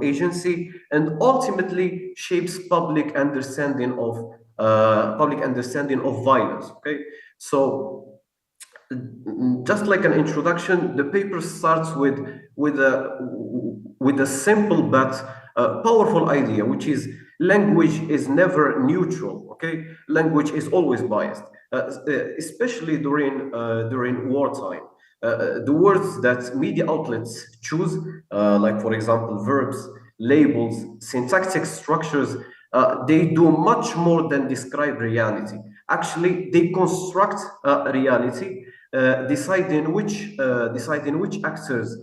agency, and ultimately shapes public understanding of violence. Okay, so just like an introduction, the paper starts with a simple but powerful idea, which is language is never neutral. Okay, language is always biased, especially during wartime. The words that media outlets choose, like for example verbs, labels, syntactic structures, they do much more than describe reality. Actually, they construct reality deciding which actors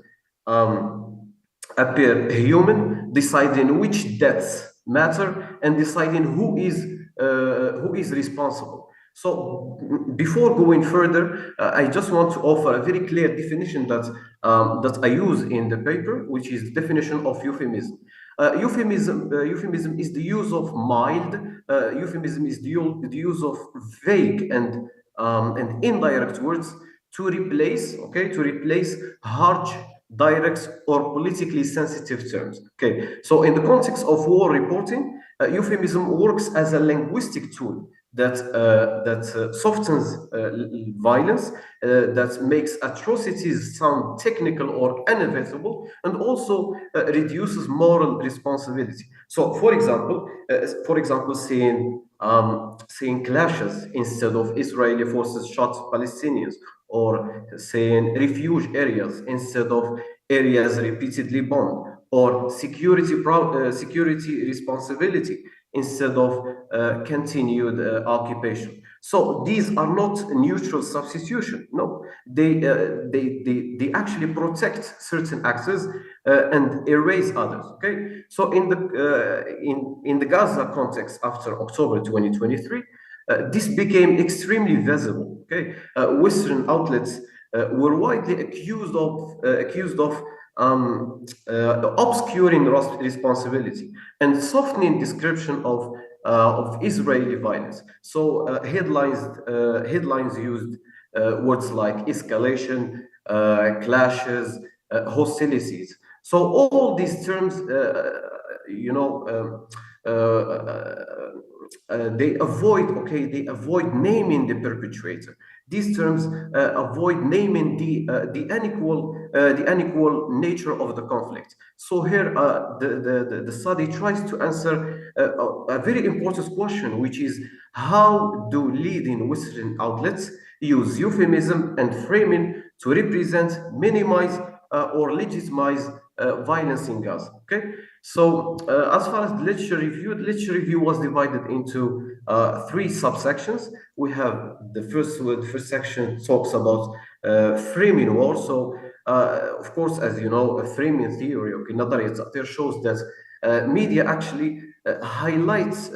appear human, deciding which deaths matter, and deciding who is responsible. So before going further, I just want to offer a very clear definition that I use in the paper, which is the definition of euphemism. Euphemism is the use of mild. Euphemism is the use of vague and indirect words to replace harsh, direct, or politically sensitive terms. Okay, so in the context of war reporting, euphemism works as a linguistic tool that softens violence, that makes atrocities sound technical or inevitable, and also reduces moral responsibility. So, for example, saying clashes instead of Israeli forces shot Palestinians, or saying refuge areas instead of areas repeatedly bombed, or security responsibility instead of continued occupation. So these are not neutral substitution. No, they actually protect certain actors and erase others. Okay, so in the Gaza context after October 2023, this became extremely visible. Okay, Western outlets were widely accused of obscuring responsibility and softening description of Israeli violence. So headlines used words like escalation, clashes, hostilities. So all these terms, you know, they avoid naming the perpetrator. These terms avoid naming the unequal nature of the conflict. So here, the study tries to answer a very important question, which is how do leading Western outlets use euphemism and framing to represent, minimize, or legitimize violence in Gaza? Okay, so as far as the literature review was divided into three subsections. We have the first section talks about framing war. So, of course, as you know, a framing theory, okay, Nadariya Ta'tir, shows that media actually highlights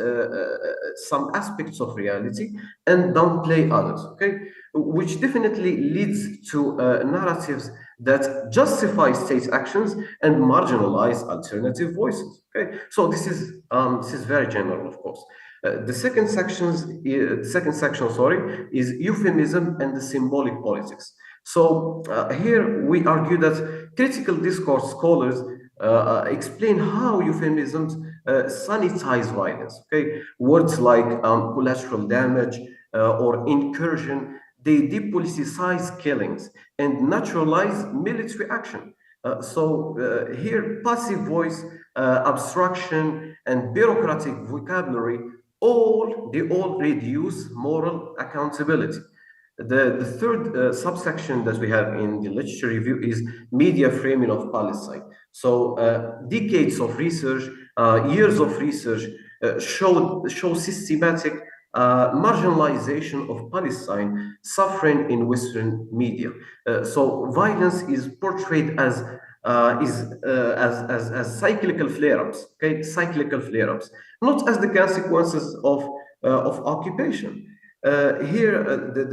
some aspects of reality and downplay others, okay? Which definitely leads to narratives that justify state actions and marginalize alternative voices, okay? So this is very general, of course. The second section, sorry, is euphemism and the symbolic politics. So here we argue that critical discourse scholars explain how euphemisms sanitize violence. Okay, words like collateral damage or incursion, they depoliticize killings and naturalize military action. Here, passive voice, abstraction, and bureaucratic vocabulary they all reduce moral accountability. The third subsection that we have in the literature review is media framing of Palestine. So decades of research, years of research show systematic marginalization of Palestine suffering in Western media. So violence is portrayed as cyclical flare-ups, okay, cyclical flare-ups, not as the consequences of occupation. Here, the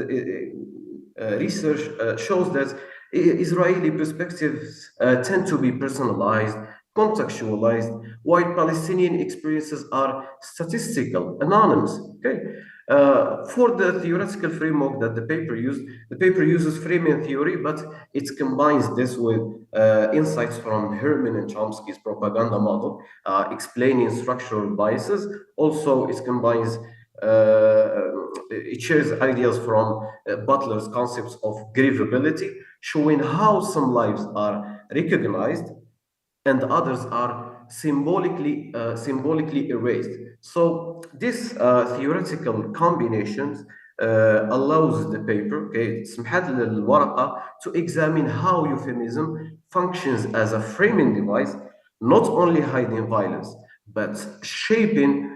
research shows that Israeli perspectives tend to be personalized, contextualized, while Palestinian experiences are statistical, anonymous. Okay, for the theoretical framework that the paper uses framing theory, but it combines this with insights from Herman and Chomsky's propaganda model, explaining structural biases. Also, it combines it shares ideas from Butler's concepts of grievability, showing how some lives are recognized and others are symbolically erased. So this theoretical combinations allows the paper, okay, سمحت للورقة to examine how euphemism functions as a framing device, not only hiding violence, but shaping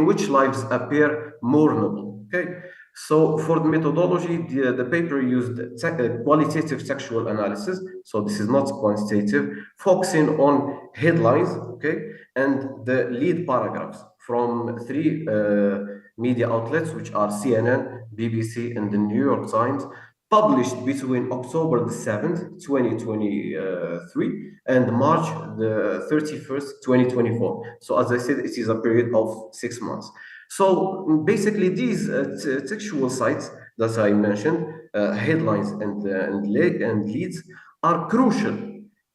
which lives appear more noble. Okay, So for the methodology, the paper used qualitative textual analysis. So this is not quantitative, focusing on headlines, okay, and the lead paragraphs from three media outlets, which are CNN, BBC, and the New York Times, published between October the 7th, 2023, and March the 31st, 2024. So as I said, it is a period of 6 months. So basically, these textual sites that I mentioned, headlines and leads, are crucial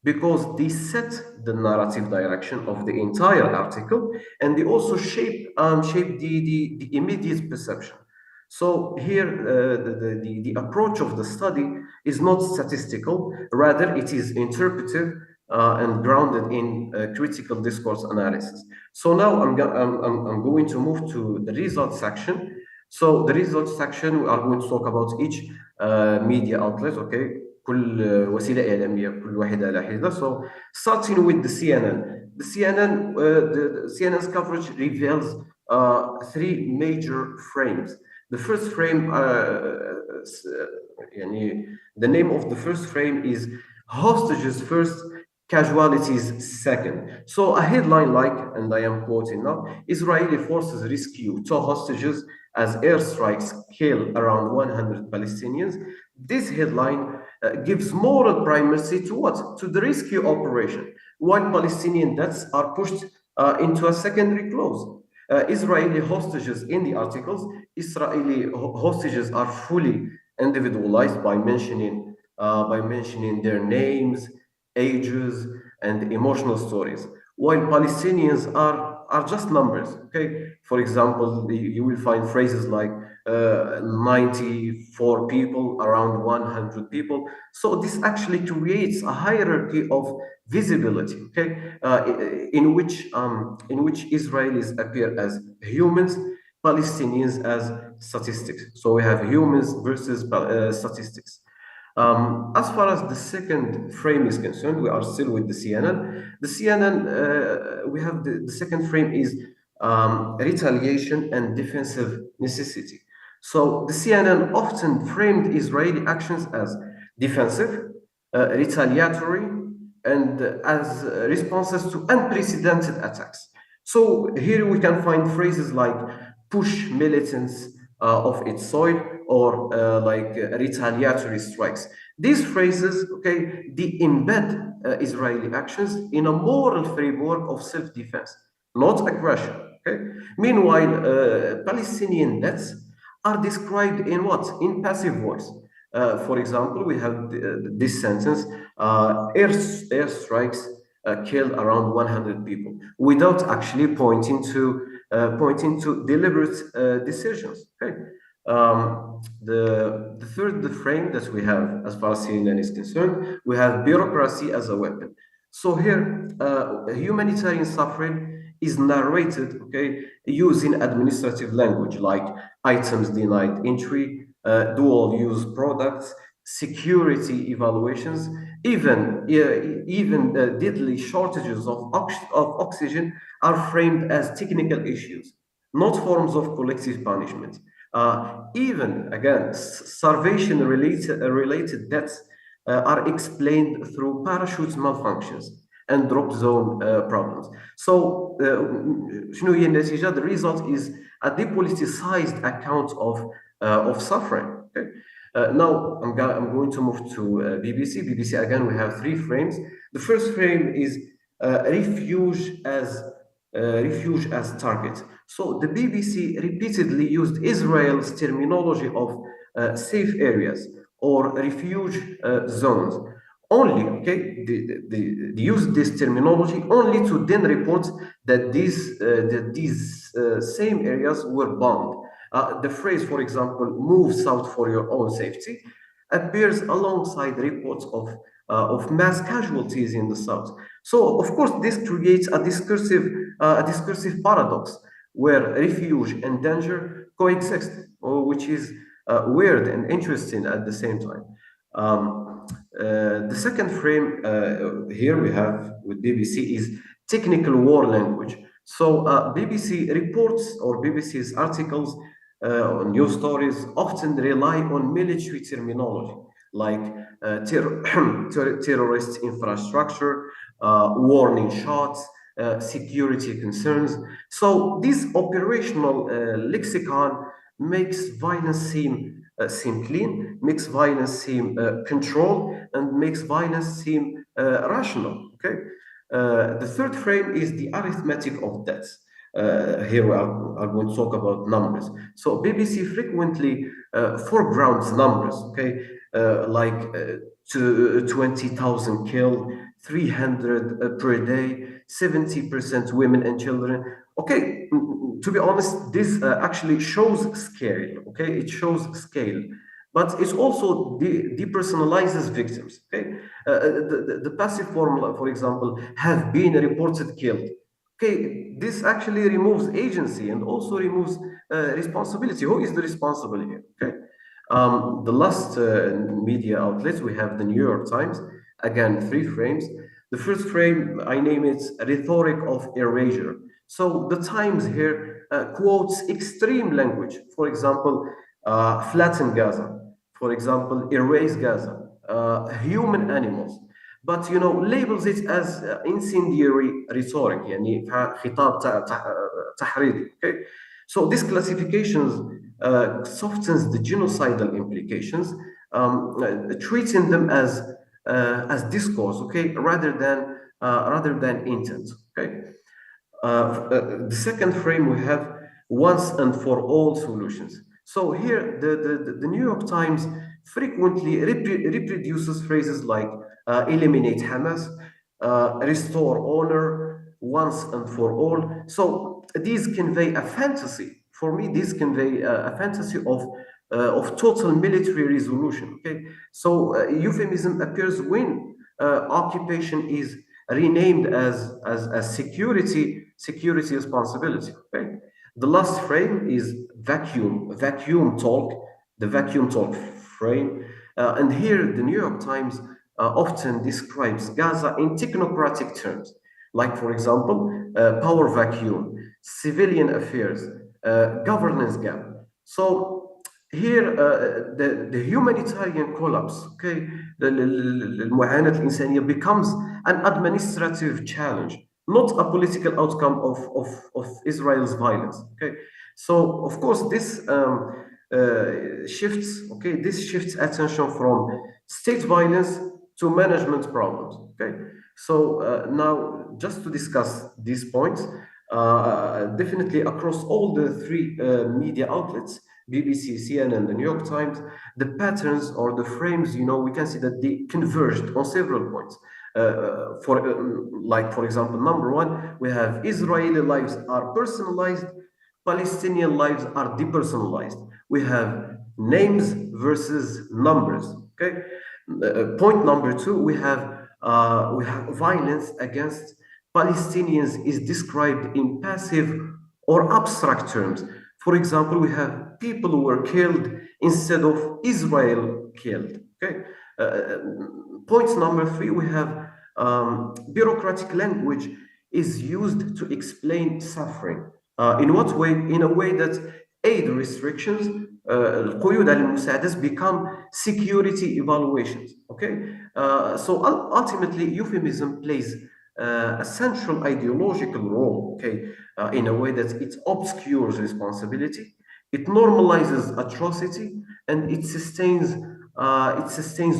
because they set the narrative direction of the entire article, and they also shape the immediate perception. So here, the approach of the study is not statistical, rather it is interpretive and grounded in critical discourse analysis. So now I'm going to move to the results section. So the results section, we are going to talk about each media outlet, okay? كل وسيلة إعلامية كل واحدة على حدة. So starting with the CNN. The CNN's coverage reveals three major frames. The first frame, the name of the first frame is hostages first, casualties second. So a headline like, and I am quoting now, Israeli forces rescue two hostages as airstrikes kill around 100 Palestinians. This headline gives moral primacy to what? To the rescue operation, while Palestinian deaths are pushed into a secondary clause. Israeli hostages in the articles, Israeli hostages are fully individualized by mentioning their names, ages, and emotional stories, while Palestinians are just numbers. Okay, for example, you will find phrases like 94 people, around 100 people. So this actually creates a hierarchy of visibility. Okay, in which Israelis appear as humans, Palestinians as statistics. So we have humans versus statistics. As far as the second frame is concerned, we are still with the CNN. The CNN, we have the second frame is retaliation and defensive necessity. So the CNN often framed Israeli actions as defensive, retaliatory, and as responses to unprecedented attacks. So here we can find phrases like push militants of its soil or retaliatory strikes. These phrases, okay, they embed Israeli actions in a moral framework of self-defense, not aggression. Okay. Meanwhile, Palestinian deaths are described in what? In passive voice. For example, we have this sentence: airstrikes killed around 100 people, without actually pointing to deliberate decisions. Okay. The third frame that we have, as far as CNN is concerned, we have bureaucracy as a weapon. So here, humanitarian suffering is narrated, okay, using administrative language like items denied entry, dual-use products, security evaluations, even deadly shortages of oxygen are framed as technical issues, not forms of collective punishment. Even again, starvation related deaths are explained through parachute malfunctions and drop zone problems. So, شنو هي النتيجة? The result is a depoliticized account of suffering. Okay? Now I'm going to move to BBC. BBC again, we have three frames. The first frame is refuge as target. So the BBC repeatedly used Israel's terminology of safe areas or refuge zones. Only, okay, they use this terminology only to then report that these same areas were bombed. The phrase, for example, "move south for your own safety," appears alongside reports of mass casualties in the south. So, of course, this creates a discursive paradox where refuge and danger coexist, which is weird and interesting at the same time. The second frame here we have with BBC is technical war language. So BBC's articles news stories often rely on military terminology like terrorist infrastructure, warning shots, security concerns. So this operational lexicon makes violence seem clean, makes violence seem controlled, and makes violence seem rational. Okay. The third frame is the arithmetic of deaths. Here we are going to talk about numbers. So BBC frequently foregrounds numbers, okay, to 20,000 killed, 300 per day, 70% women and children. Okay, to be honest, this actually shows scale, okay? It shows scale, but it also depersonalizes victims, okay? The passive formula, for example, have been reported killed. Okay, this actually removes agency and also removes responsibility. Who is the responsible here? Okay. The last media outlets, we have the New York Times, again, three frames. The first frame, I name it rhetoric of erasure. So the Times here quotes extreme language. For example, flatten Gaza. For example, erase Gaza. Human animals. But labels it as incendiary rhetoric, يعني خطاب تحريضي. Okay, so this classifications softens the genocidal implications, treating them as discourse, okay, rather than intent. Okay. The second frame we have once and for all solutions. So here the New York Times frequently reproduces phrases like eliminate Hamas, restore honor, once and for all. So these convey a fantasy. For me, these convey a fantasy of total military resolution. Okay, so euphemism appears when occupation is renamed as security responsibility. Okay, the last frame is vacuum talk, the vacuum talk frame, and here the New York Times often describes Gaza in technocratic terms, like for example, power vacuum, civilian affairs, governance gap. So here the humanitarian collapse, okay, المعاناة الإنسانية becomes an administrative challenge, not a political outcome of Israel's violence. Okay, so of course this shifts attention from state violence to management problems. Okay, so now just to discuss these points, definitely across all the three media outlets, BBC, CNN, the New York Times, the patterns or the frames, we can see that they converged on several points. For example, number one, we have Israeli lives are personalized, Palestinian lives are depersonalized. We have names versus numbers. Okay. Point number two, we have violence against Palestinians is described in passive or abstract terms. For example, we have people who were killed instead of Israel killed. Okay. Point number three, we have bureaucratic language is used to explain suffering. In what way? In a way that aid restrictions, القيود على المساعدات become security evaluations. Okay, so ultimately euphemism plays a central ideological role. Okay, in a way that it obscures responsibility, it normalizes atrocity, and it sustains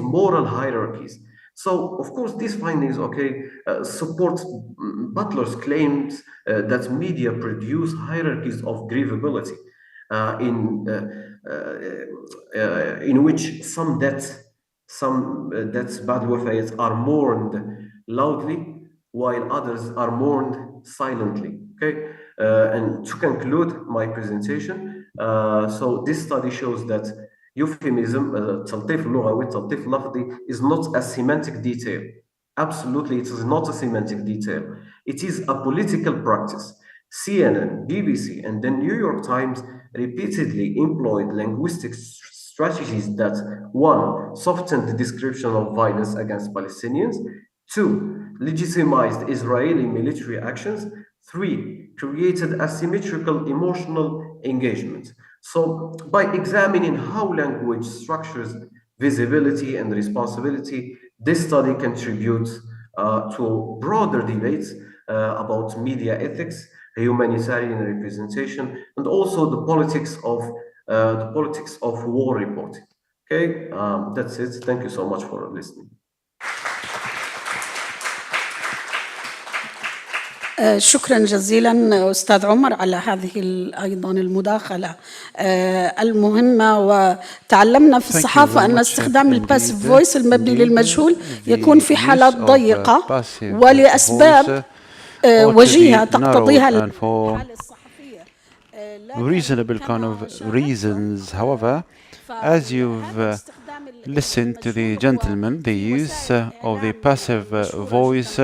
moral hierarchies. So, of course, these findings, okay, support Butler's claims that media produce hierarchies of grievability, uh, in uh, in which some deaths, bad wafayat, are mourned loudly, while others are mourned silently. Okay, and to conclude my presentation, so this study shows that euphemism, التلطيف اللغوي, التلطيف اللفظي, is not a semantic detail. Absolutely, it is not a semantic detail. It is a political practice. CNN, BBC, and the New York Times repeatedly employed linguistic strategies that, one, softened the description of violence against Palestinians, two, legitimized Israeli military actions, three, created asymmetrical emotional engagement. So by examining how language structures visibility and responsibility, this study contributes to broader debates about media ethics, humanitarian representation, and also the politics of war reporting. Okay, that's it. Thank you so much for listening. شكرا جزيلا أستاذ عمر على هذه أيضا المداخلة المهمة. وتعلمنا في الصحافة أن استخدام الباسيف فويس المبني للمجهول يكون في حالات ضيقة ولأسباب وجيهة تقتضيها الحالة الصحفية. reasonable kind of reasons. However, as you've listened to the gentleman, the use of the passive voice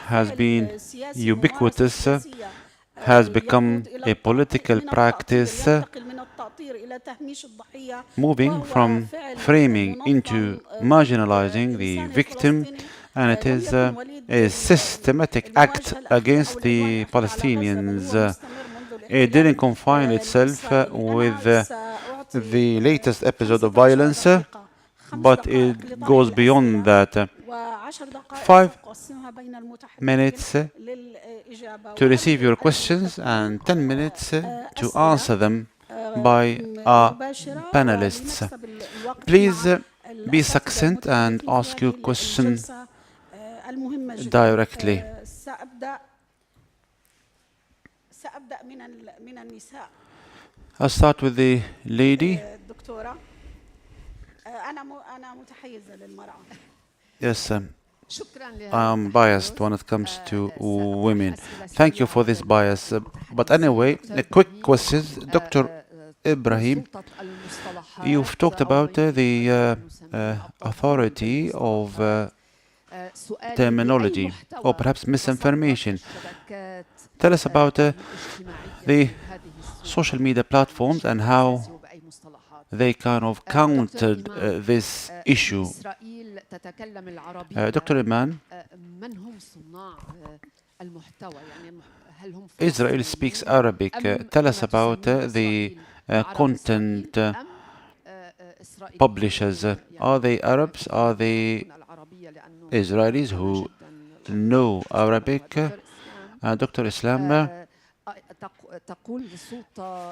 has been ubiquitous, has become a political practice, moving from framing into marginalizing the victim, and it is a systematic act against the Palestinians. It didn't confine itself with the latest episode of violence, but it goes beyond that. 5 minutes to receive your questions and 10 minutes to answer them by our panelists. Please be succinct and ask your question directly. I'll start with the lady. Yes, I'm biased when it comes to women. Thank you for this bias. But anyway, a quick question. Dr. Ibrahim, you've talked about the authority of terminology, or perhaps misinformation. Tell us about the social media platforms and how they kind of countered this issue. Dr. Iman, Israel speaks Arabic. Tell us about the content publishers. Are they Arabs? Are they Israelis who know Arabic? Dr. Islam,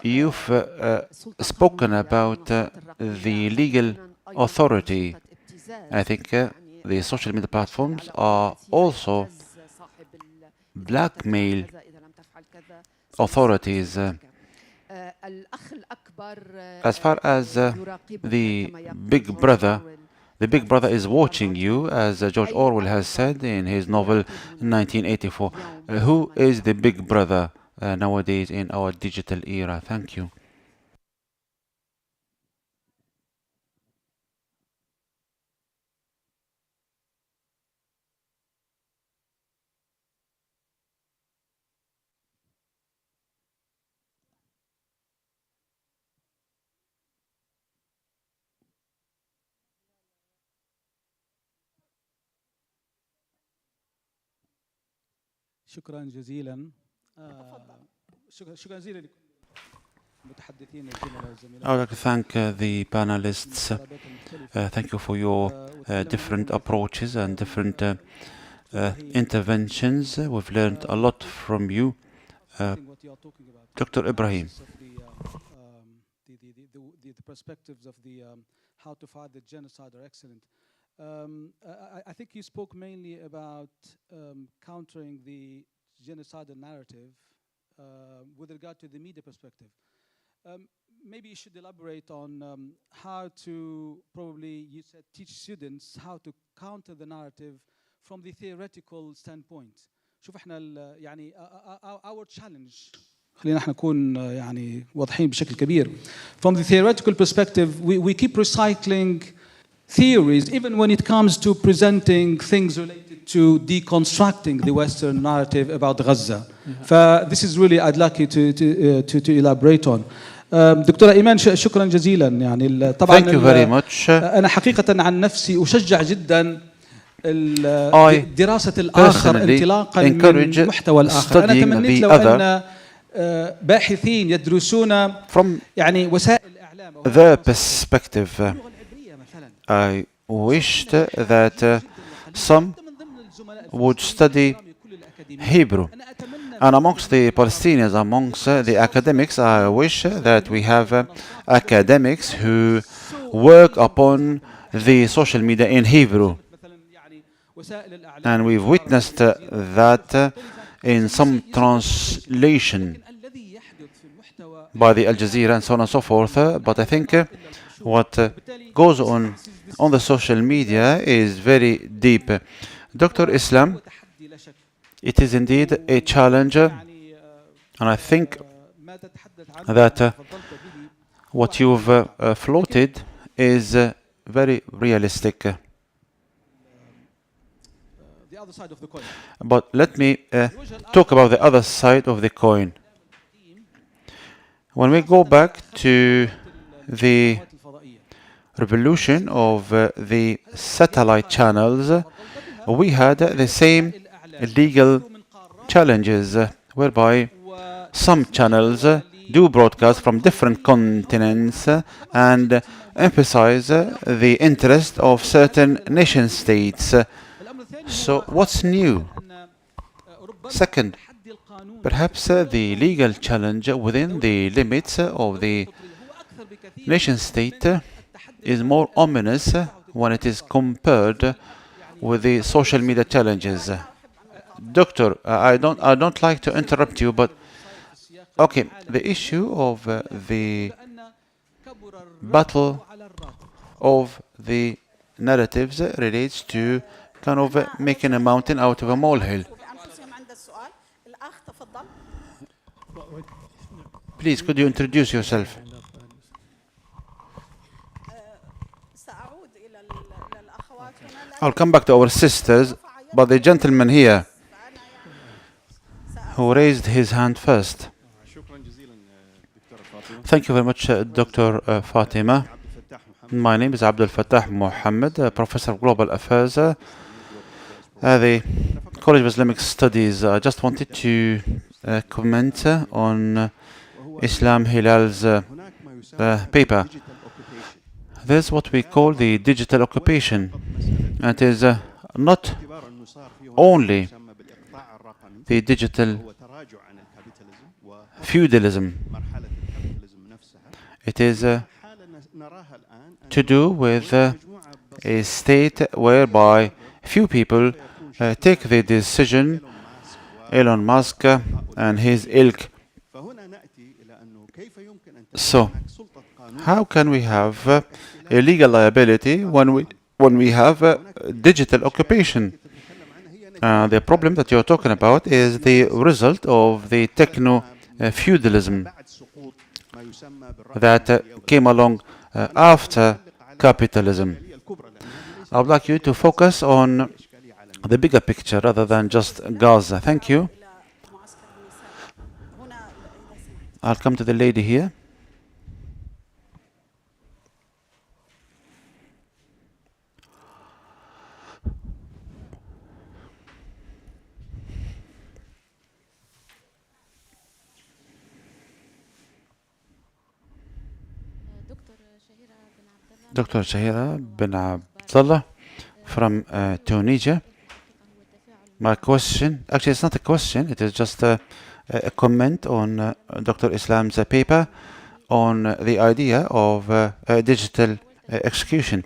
you've spoken about the legal authority. I think the social media platforms are also blackmail authorities. As far as the Big Brother is watching you, as George Orwell has said in his novel 1984. Who is the Big Brother nowadays in our digital era? Thank you. شكرا جزيلا. شكرا جزيلا للمتحدثين الزملاء والزميلات. I would like to thank the panelists. Thank you for your different approaches and different interventions. We've learned a lot from you. Dr. Ibrahim. The perspectives of the how to fight the genocide are excellent. I think you spoke mainly about countering the genocidal narrative with regard to the media perspective. Maybe you should elaborate on how to probably, you said, teach students how to counter the narrative from the theoretical standpoint. شوف احنا يعني our challenge خلينا احنا نكون يعني واضحين بشكل كبير. From the theoretical perspective, we keep recycling theories, even when it comes to presenting things related to deconstructing the Western narrative about Gaza. This is really I'd like you to elaborate on. دكتورة إيمان شكرا جزيلا. يعني طبعا Thank you very much. أنا حقيقة عن نفسي أشجع جدا دراسة الآخر انطلاقا من محتوى الآخر. أنا تمنيت لو أن باحثين يدرسون From يعني وسائل الإعلام أو their perspective, اللغة العبرية مثلا. I wished that some would study Hebrew. And amongst the Palestinians, amongst the academics, I wish that we have academics who work upon the social media in Hebrew. And we've witnessed that in some translation by the Al Jazeera and so on and so forth. But I think what goes on the social media is very deep. Dr. Islam, it is indeed a challenge, and I think that what you've floated is very realistic. But let me talk about the other side of the coin. When we go back to the revolution of the satellite channels, we had the same legal challenges whereby some channels do broadcast from different continents and emphasize the interest of certain nation states. So what's new? Second, perhaps the legal challenge within the limits of the nation state is more ominous when it is compared with the social media challenges. Doctor, I don't like to interrupt you, but okay, the issue of the battle of the narratives relates to kind of making a mountain out of a molehill. Please, could you introduce yourself? I'll come back to our sisters, but the gentleman here who raised his hand first. Thank you very much, Dr. Fatima. My name is Abdul Fattah Mohammed, Professor of Global Affairs at the College of Islamic Studies. I just wanted to comment on Islam Hilal's paper. There's what we call the digital occupation. It is not only the digital feudalism. It is to do with a state whereby few people take the decision, Elon Musk and his ilk. So, how can we have a legal liability when we have digital occupation? The problem that you're talking about is the result of the techno-feudalism that came along after capitalism. I would like you to focus on the bigger picture rather than just Gaza. Thank you. I'll come to the lady here. Dr. Shahira bin Abdullah from Tunisia. My question, actually it's not a question, it is just a comment on Dr. Islam's paper on the idea of digital execution.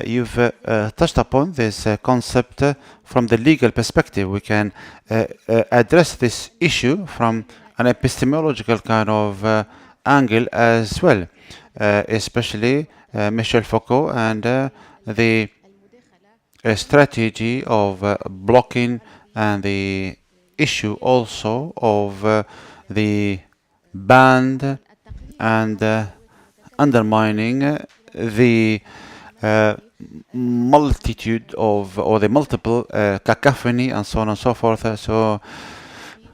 You've touched upon this concept from the legal perspective. We can address this issue from an epistemological kind of angle as well, especially Michel Foucault and the strategy of blocking and the issue also of the ban and undermining the multitude of or the multiple cacophony and so on and so forth. So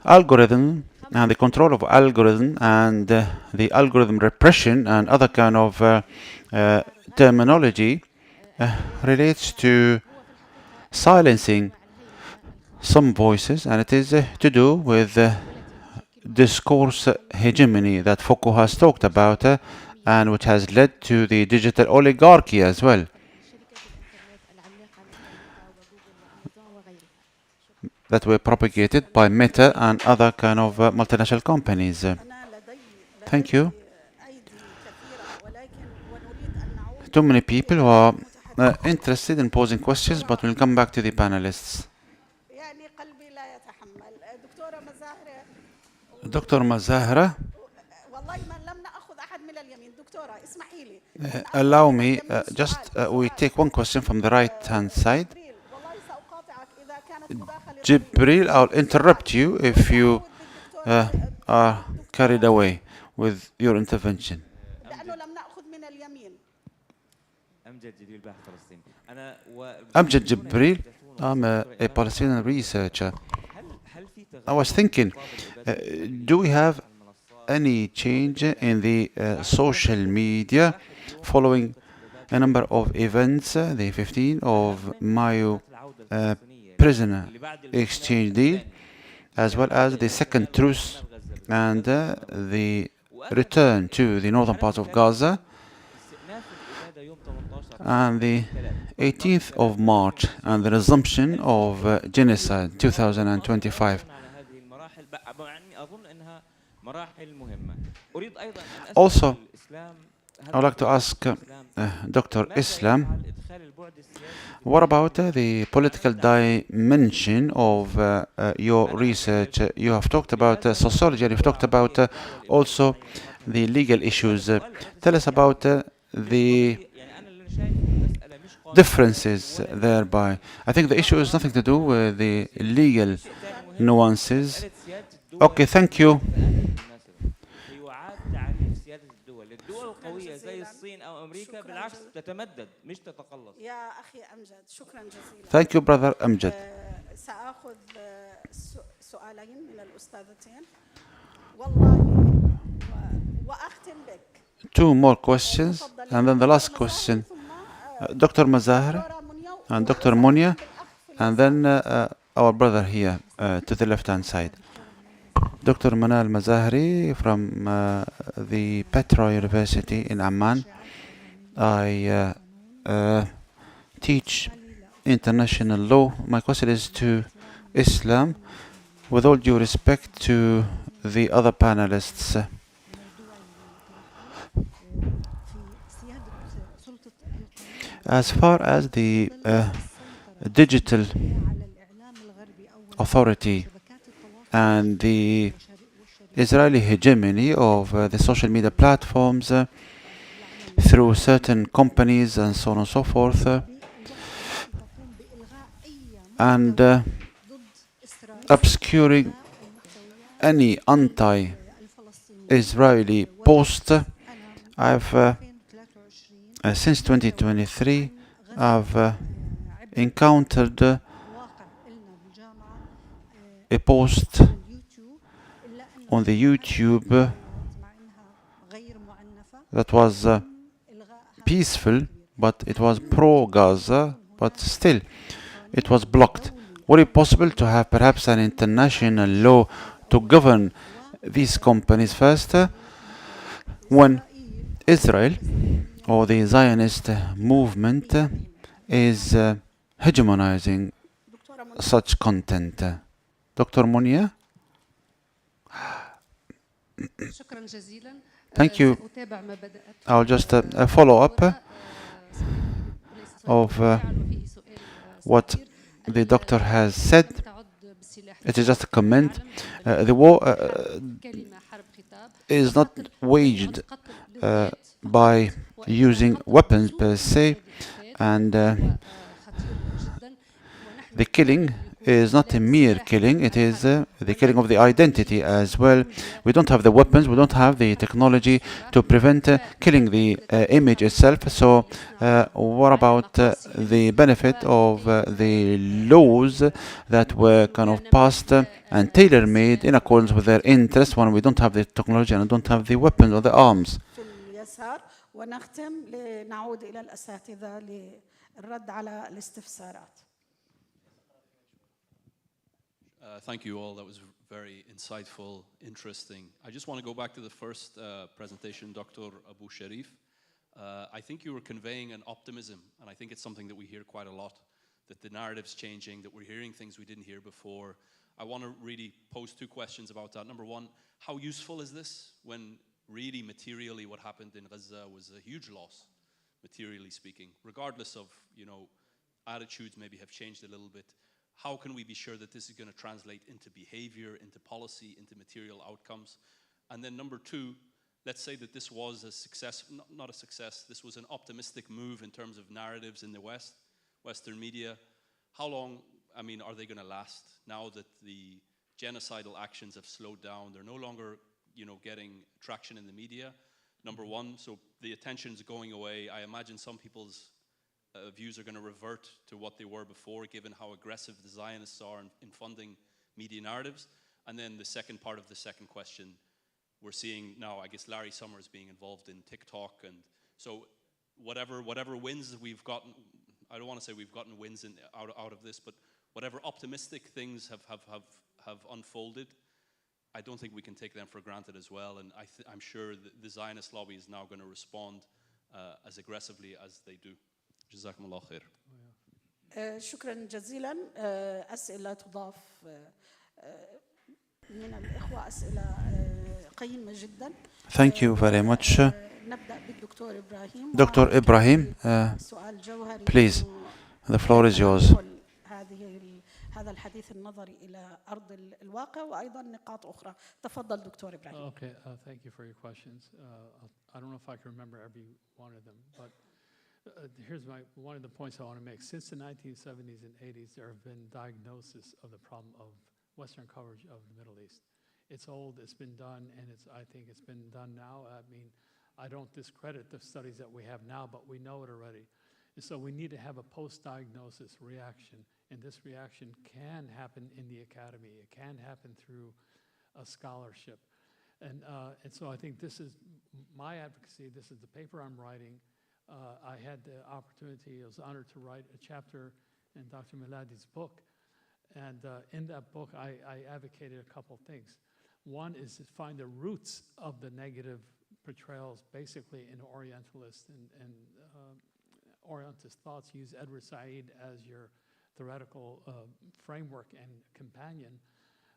algorithm and the control of algorithm and the algorithm repression and other kind of terminology relates to silencing some voices, and it is to do with discourse hegemony that Foucault has talked about and which has led to the digital oligarchy as well that were propagated by Meta and other kind of multinational companies. Thank you. Too many people who are interested in posing questions, but we'll come back to the panelists. Dr. Mazahra, allow me, we take one question from the right-hand side. Jibril, I'll interrupt you if you are carried away with your intervention. Amjad Jibril, I'm a Palestinian researcher. I was thinking, do we have any change in the social media following a number of events, the 15th of Mayo prisoner exchange deal, as well as the second truce and the return to the northern part of Gaza, and the 18th of March and the resumption of genocide 2025. Also, I would like to ask Dr. Islam, what about the political dimension of your research? You have talked about sociology, and you've talked about also the legal issues. Tell us about the differences thereby. I think the issue has nothing to do with the legal nuances. Okay, thank you. Thank you, brother Amjad. Two more questions, and then the last question. Dr. Mazahra and Dr. Munya, and then our brother here to the left-hand side. Dr. Manal Mazahri from the Petra University in Amman. I teach international law. My question is to Islam, with all due respect to the other panelists. As far as the digital authority and the Israeli hegemony of the social media platforms through certain companies and so on and so forth, and obscuring any anti-Israeli post, I've since 2023, I've encountered a post on the YouTube that was peaceful, but it was pro-Gaza, but still it was blocked. Would it be possible to have perhaps an international law to govern these companies first when Israel or the Zionist movement is hegemonizing such content? Dr. Munya? Thank you. I'll just follow up of what the doctor has said. It is just a comment. The war is not waged by using weapons per se, and the killing is not a mere killing, it is the killing of the identity as well. We don't have the weapons, we don't have the technology to prevent killing the image itself. So what about the benefit of the laws that were kind of passed and tailor-made in accordance with their interests when we don't have the technology and don't have the weapons or the arms? Thank you all. That was very insightful, interesting. I just want to go back to the first presentation, Dr. Abu Sharif. I think you were conveying an optimism, and I think it's something that we hear quite a lot, that the narrative's changing, that we're hearing things we didn't hear before. I want to really pose two questions about that. Number one, how useful is this when really materially what happened in Gaza was a huge loss, materially speaking, regardless of, you know, attitudes maybe have changed a little bit. How can we be sure that this is going to translate into behavior, into policy, into material outcomes? And then number two, let's say that this was a success, not a success, this was an optimistic move in terms of narratives in the West, Western media. How long, I mean, are they going to last now that the genocidal actions have slowed down? They're no longer, you know, getting traction in the media, number one. So the attention's going away. I imagine some people's views are going to revert to what they were before, given how aggressive the Zionists are in funding media narratives. And then the second part of the second question, we're seeing now, I guess, Larry Summers being involved in TikTok. And so whatever wins we've gotten, I don't want to say we've gotten wins out of this, but whatever optimistic things have unfolded, I don't think we can take them for granted as well. And I'm sure the Zionist lobby is now going to respond as aggressively as they do. جزاكم الله خير. شكرا جزيلا. أسئلة تضاف من الإخوة، أسئلة قيمة جدا. Thank you very much. نبدأ بالدكتور إبراهيم. Dr. Ibrahim, سؤال جوهري. please, the floor is yours. هذا الحديث النظري إلى أرض الواقع وأيضا نقاط أخرى. تفضل دكتور إبراهيم. Okay, thank you for your questions. I don't know if I can remember every one of them, but here's one of the points I want to make. Since the 1970s and 80s, there have been diagnosis of the problem of Western coverage of the Middle East. It's old, it's been done, and I think it's been done now. I mean, I don't discredit the studies that we have now, but we know it already. And so we need to have a post-diagnosis reaction, and this reaction can happen in the academy. It can happen through a scholarship. And so I think this is my advocacy. This is the paper I'm writing. I had the opportunity, I was honored to write a chapter in Dr. Miladi's book. And in that book, I advocated a couple things. One is to find the roots of the negative portrayals, basically in Orientalist and Orientalist thoughts. Use Edward Said as your theoretical framework and companion.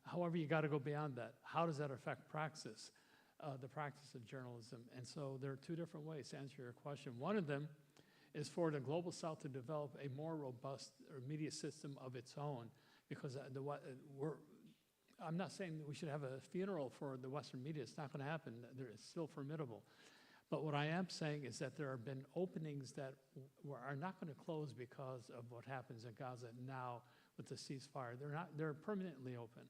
However, you got to go beyond that. How does that affect praxis? The practice of journalism. And so there are two different ways to answer your question. One of them is for the Global South to develop a more robust media system of its own, because I'm not saying that we should have a funeral for the Western media. It's not going to happen. It's still formidable. But what I am saying is that there have been openings that are not going to close because of what happens in Gaza now with the ceasefire. They're permanently open.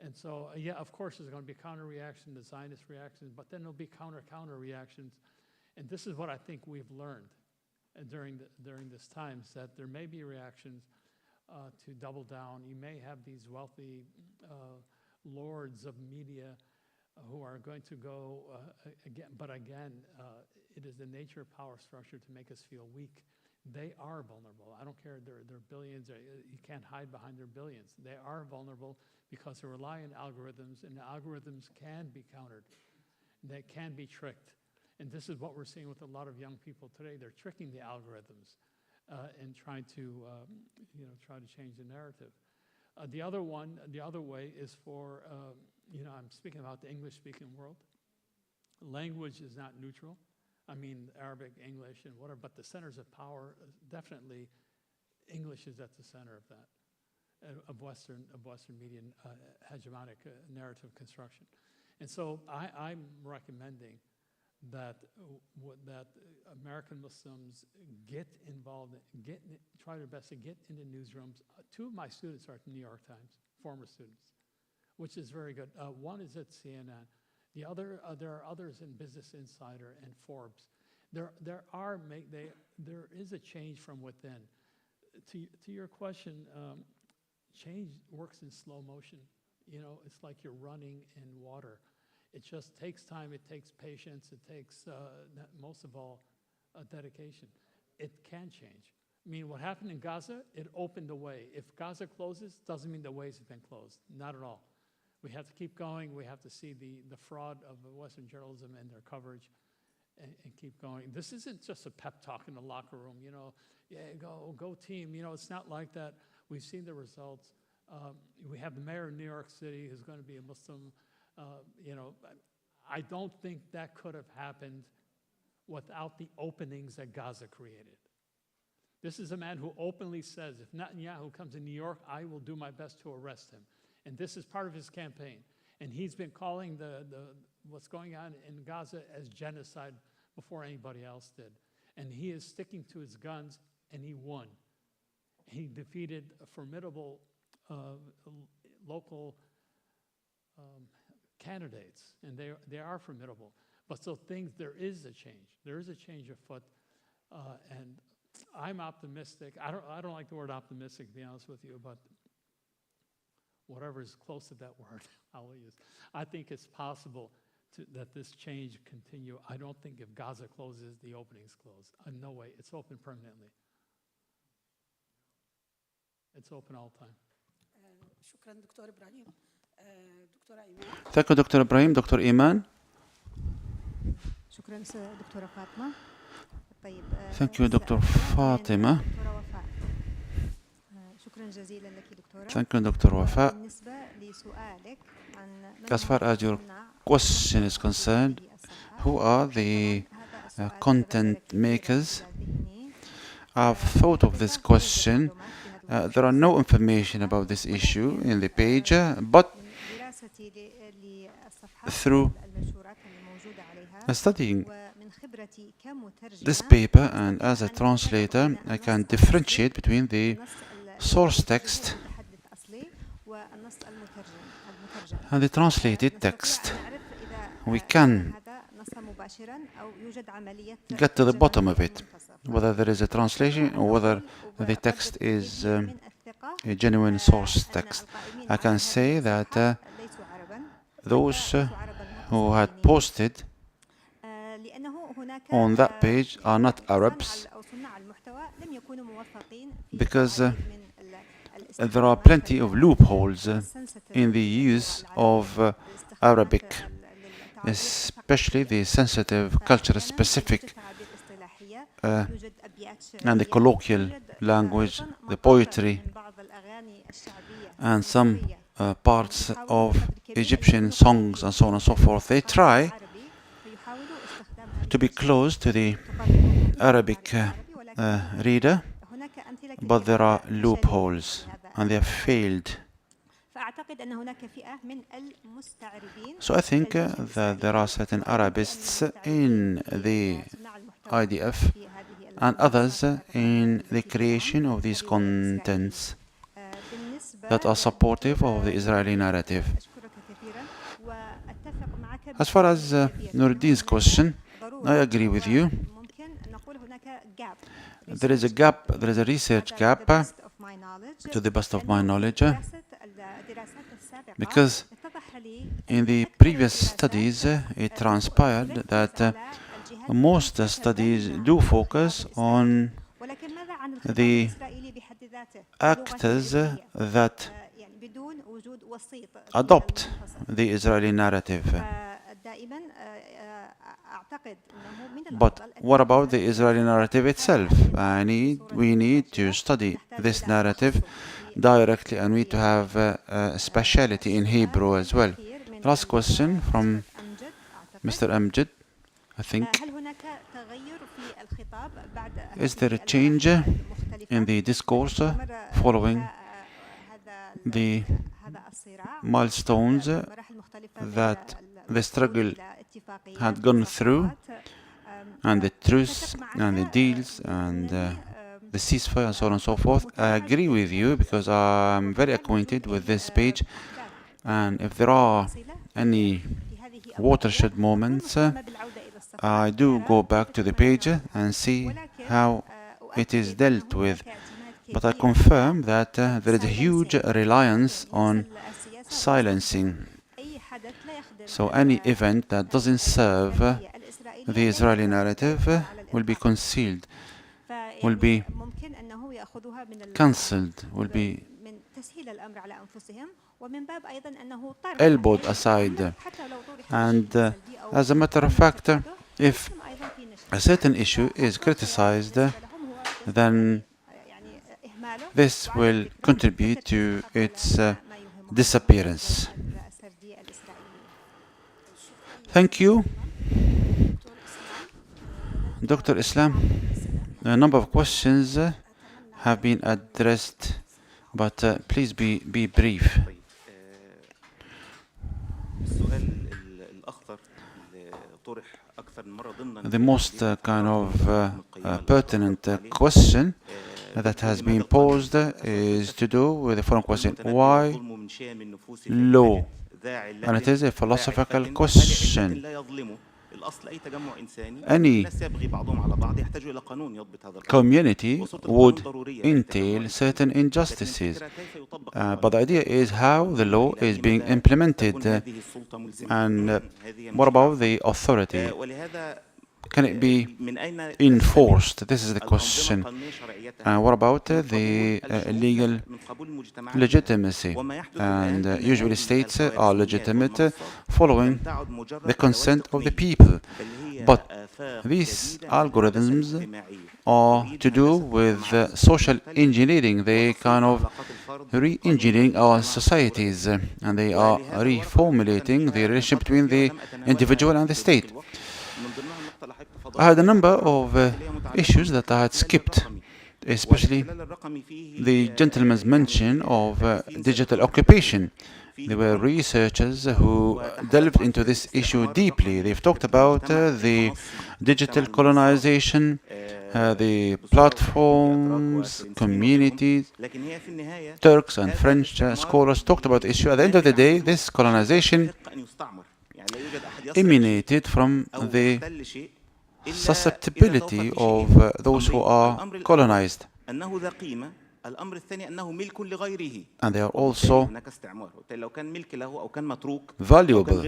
And so, yeah, of course, there's going to be counter-reaction, the Zionist reactions, but then there'll be counter reactions. And this is what I think we've learned during this time, is that there may be reactions to double down. You may have these wealthy lords of media who are going to go again. But again, it is the nature of power structure to make us feel weak. They are vulnerable. I don't care, they're billions. You can't hide behind their billions. They are vulnerable because they rely on algorithms, and the algorithms can be countered. They can be tricked. And this is what we're seeing with a lot of young people today. They're tricking the algorithms and trying to, try to change the narrative. The other way is for, I'm speaking about the English-speaking world. Language is not neutral. I mean, Arabic, English, and whatever, but the centers of power, definitely English is at the center of that, of Western media hegemonic narrative construction. And so I'm recommending that American Muslims get involved, try their best to get into newsrooms. Two of my students are at the New York Times, former students, which is very good. One is at CNN. The other, there are others in Business Insider and Forbes. There is a change from within. To your question, change works in slow motion. It's like you're running in water. It just takes time, it takes patience, it takes, most of all, dedication. It can change. I mean, what happened in Gaza, it opened the way. If Gaza closes, doesn't mean the ways have been closed, not at all. We have to keep going. We have to see the fraud of Western journalism and their coverage and keep going. This isn't just a pep talk in the locker room, you know, yeah, go team. You know, it's not like that. We've seen the results. We have the mayor of New York City who's going to be a Muslim. You know, I don't think that could have happened without the openings that Gaza created. This is a man who openly says, if Netanyahu comes to New York, I will do my best to arrest him. And this is part of his campaign. And he's been calling what's going on in Gaza as genocide before anybody else did. And he is sticking to his guns, and he won. He defeated a formidable local candidates, and they are formidable. But so there is a change. There is a change afoot, and I'm optimistic. I don't like the word optimistic, to be honest with you, but whatever is close to that word, I'll use. I think it's possible that this change continue. I don't think if Gaza closes, the openings close. No way. It's open permanently. It's open all the time. شكرا دكتور إبراهيم. دكتورة إيمان. Thank you, Dr. Ibrahim. Dr. Iman. شكرا دكتورة فاطمة. طيب. Thank you, Dr. Fatima. شكرا جزيلا لك دكتورة. Thank you, Dr. Wafa. بالنسبة لسؤالك عن As far as your question is concerned, who are the content makers? I've thought of this question. There are no information about this issue in the page, but through studying this paper and as a translator, I can differentiate between the source text and the translated text. We can get to the bottom of it, whether there is a translation or whether the text is a genuine source text. I can say that those who had posted on that page are not Arabs, because there are plenty of loopholes in the use of Arabic, especially the sensitive culture-specific and the colloquial language, the poetry, and some parts of Egyptian songs and so on and so forth. They try to be close to the Arabic reader, but there are loopholes and they have failed. So I think that there are certain Arabists in the IDF and others in the creation of these contents that are supportive of the Israeli narrative. As far as Nuruddin's question, I agree with you. There is a gap, there is a research gap, to the best of my knowledge, because in the previous studies it transpired that most studies do focus on the actors that adopt the Israeli narrative. But what about the Israeli narrative itself? We need to study this narrative directly, and we need to have a speciality in Hebrew as well. Last question from Mr. Amjad, I think. Is there a change in the discourse following the milestones that the struggle had gone through, and the truce and the deals and the ceasefire and so on and so forth? I agree with you because I'm very acquainted with this page, and if there are any watershed moments, I do go back to the page and see how it is dealt with. But I confirm that there is a huge reliance on silencing. So any event that doesn't serve the Israeli narrative will be concealed, will be cancelled, will be elbowed aside. And as a matter of fact, if a certain issue is criticized, then this will contribute to its disappearance. Thank you, Dr. Islam. A number of questions have been addressed, but please be brief. The most kind of pertinent question that has been posed is to do with the following question: why law? And it is a philosophical question. Any community would entail certain injustices, but the idea is how the law is being implemented, and what about the authority? Can it be enforced? This is the question. What about the legal legitimacy? And usually states are legitimate following the consent of the people. But these algorithms are to do with social engineering. They kind of re-engineering our societies, and they are reformulating the relationship between the individual and the state. I had a number of issues that I had skipped, especially the gentleman's mention of digital occupation. There were researchers who delved into this issue deeply. They've talked about the digital colonization, the platforms, communities. Turks and French scholars talked about the issue. At the end of the day, this colonization emanated from the susceptibility of those who are colonized. And they are also valuable.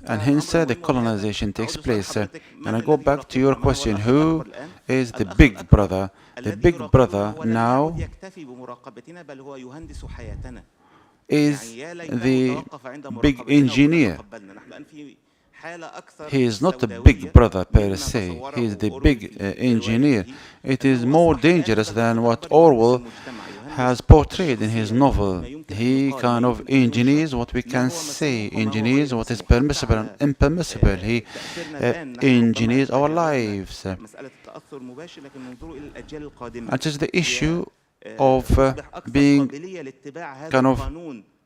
And hence the colonization takes place. And I go back to your question, who is the big brother? The big brother now is the big engineer. He is not a big brother per se, he is the big engineer. It is more dangerous than what Orwell has portrayed in his novel. He kind of engineers what we can say, engineers what is permissible and impermissible. He engineers our lives. It is the issue of being kind of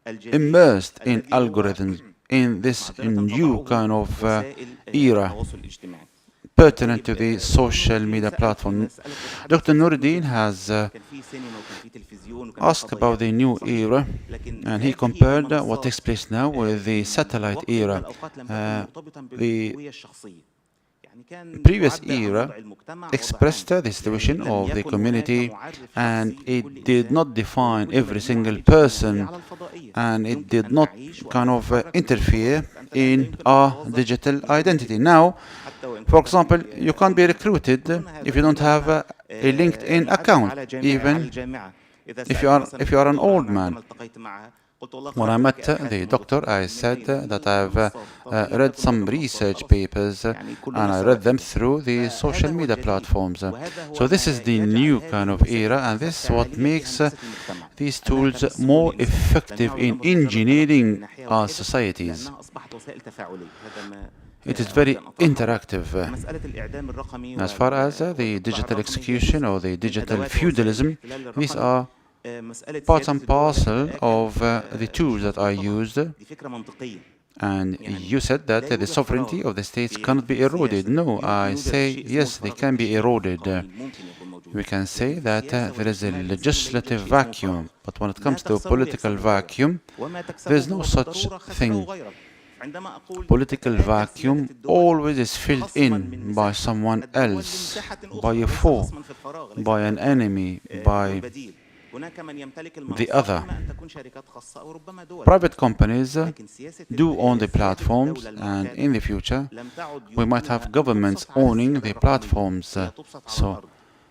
immersed in algorithms, in this new kind of era pertinent to the social media platform. Dr. Nuruddin has asked about the new era, and he compared what takes place now with the satellite era. The previous era expressed the situation of the community, and it did not define every single person, and it did not kind of interfere in our digital identity. Now, for example, you can't be recruited if you don't have a LinkedIn account, even if you are an old man. When I met the doctor, I said that I've read some research papers, and I read them through the social media platforms. So this is the new kind of era, and this is what makes these tools more effective in engineering our societies. It is very interactive. As far as the digital execution or the digital feudalism, these are parts and parcel of the tools that are used. And you said that the sovereignty of the states cannot be eroded. No, I say yes, they can be eroded. We can say that there is a legislative vacuum, but when it comes to a political vacuum, there is no such thing. Political vacuum always is filled in by someone else, by a foe, by an enemy, by the other. Private companies do own the platforms, and in the future we might have governments owning the platforms. So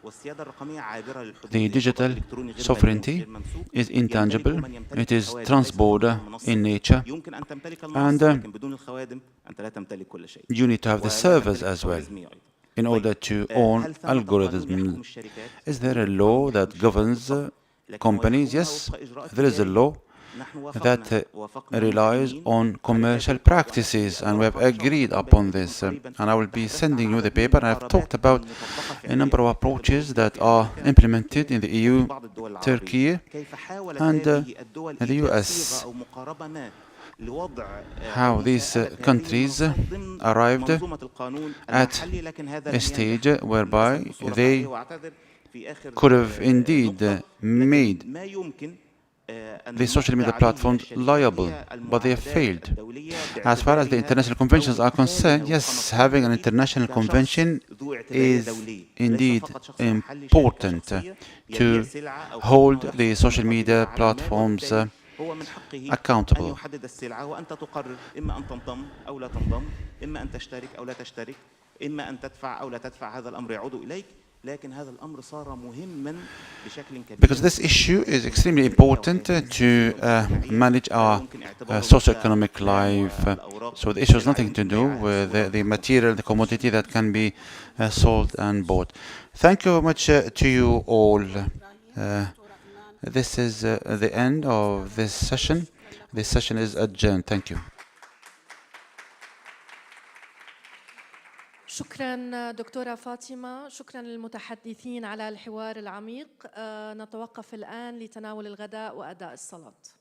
The digital sovereignty is intangible, it is transborder in nature, and you need to have the servers as well in order to own algorithms. Is there a law that governs companies? Yes, there is a law that relies on commercial practices, and we have agreed upon this. And I will be sending you the paper. I have talked about a number of approaches that are implemented in the EU, Turkey, and the US. How these countries arrived at a stage whereby they could have indeed made the social media platforms liable, but they have failed. As far as the international conventions are concerned, yes, having an international convention is indeed important to hold the social media platforms accountable. Because this issue is extremely important to manage our socio-economic life. So the issue has nothing to do with the material, the commodity that can be sold and bought. Thank you very much to you all. This is the end of this session. This session is adjourned. Thank you. شكرا دكتورة فاطمة، شكرا للمتحدثين على الحوار العميق. نتوقف الآن لتناول الغداء وأداء الصلاة.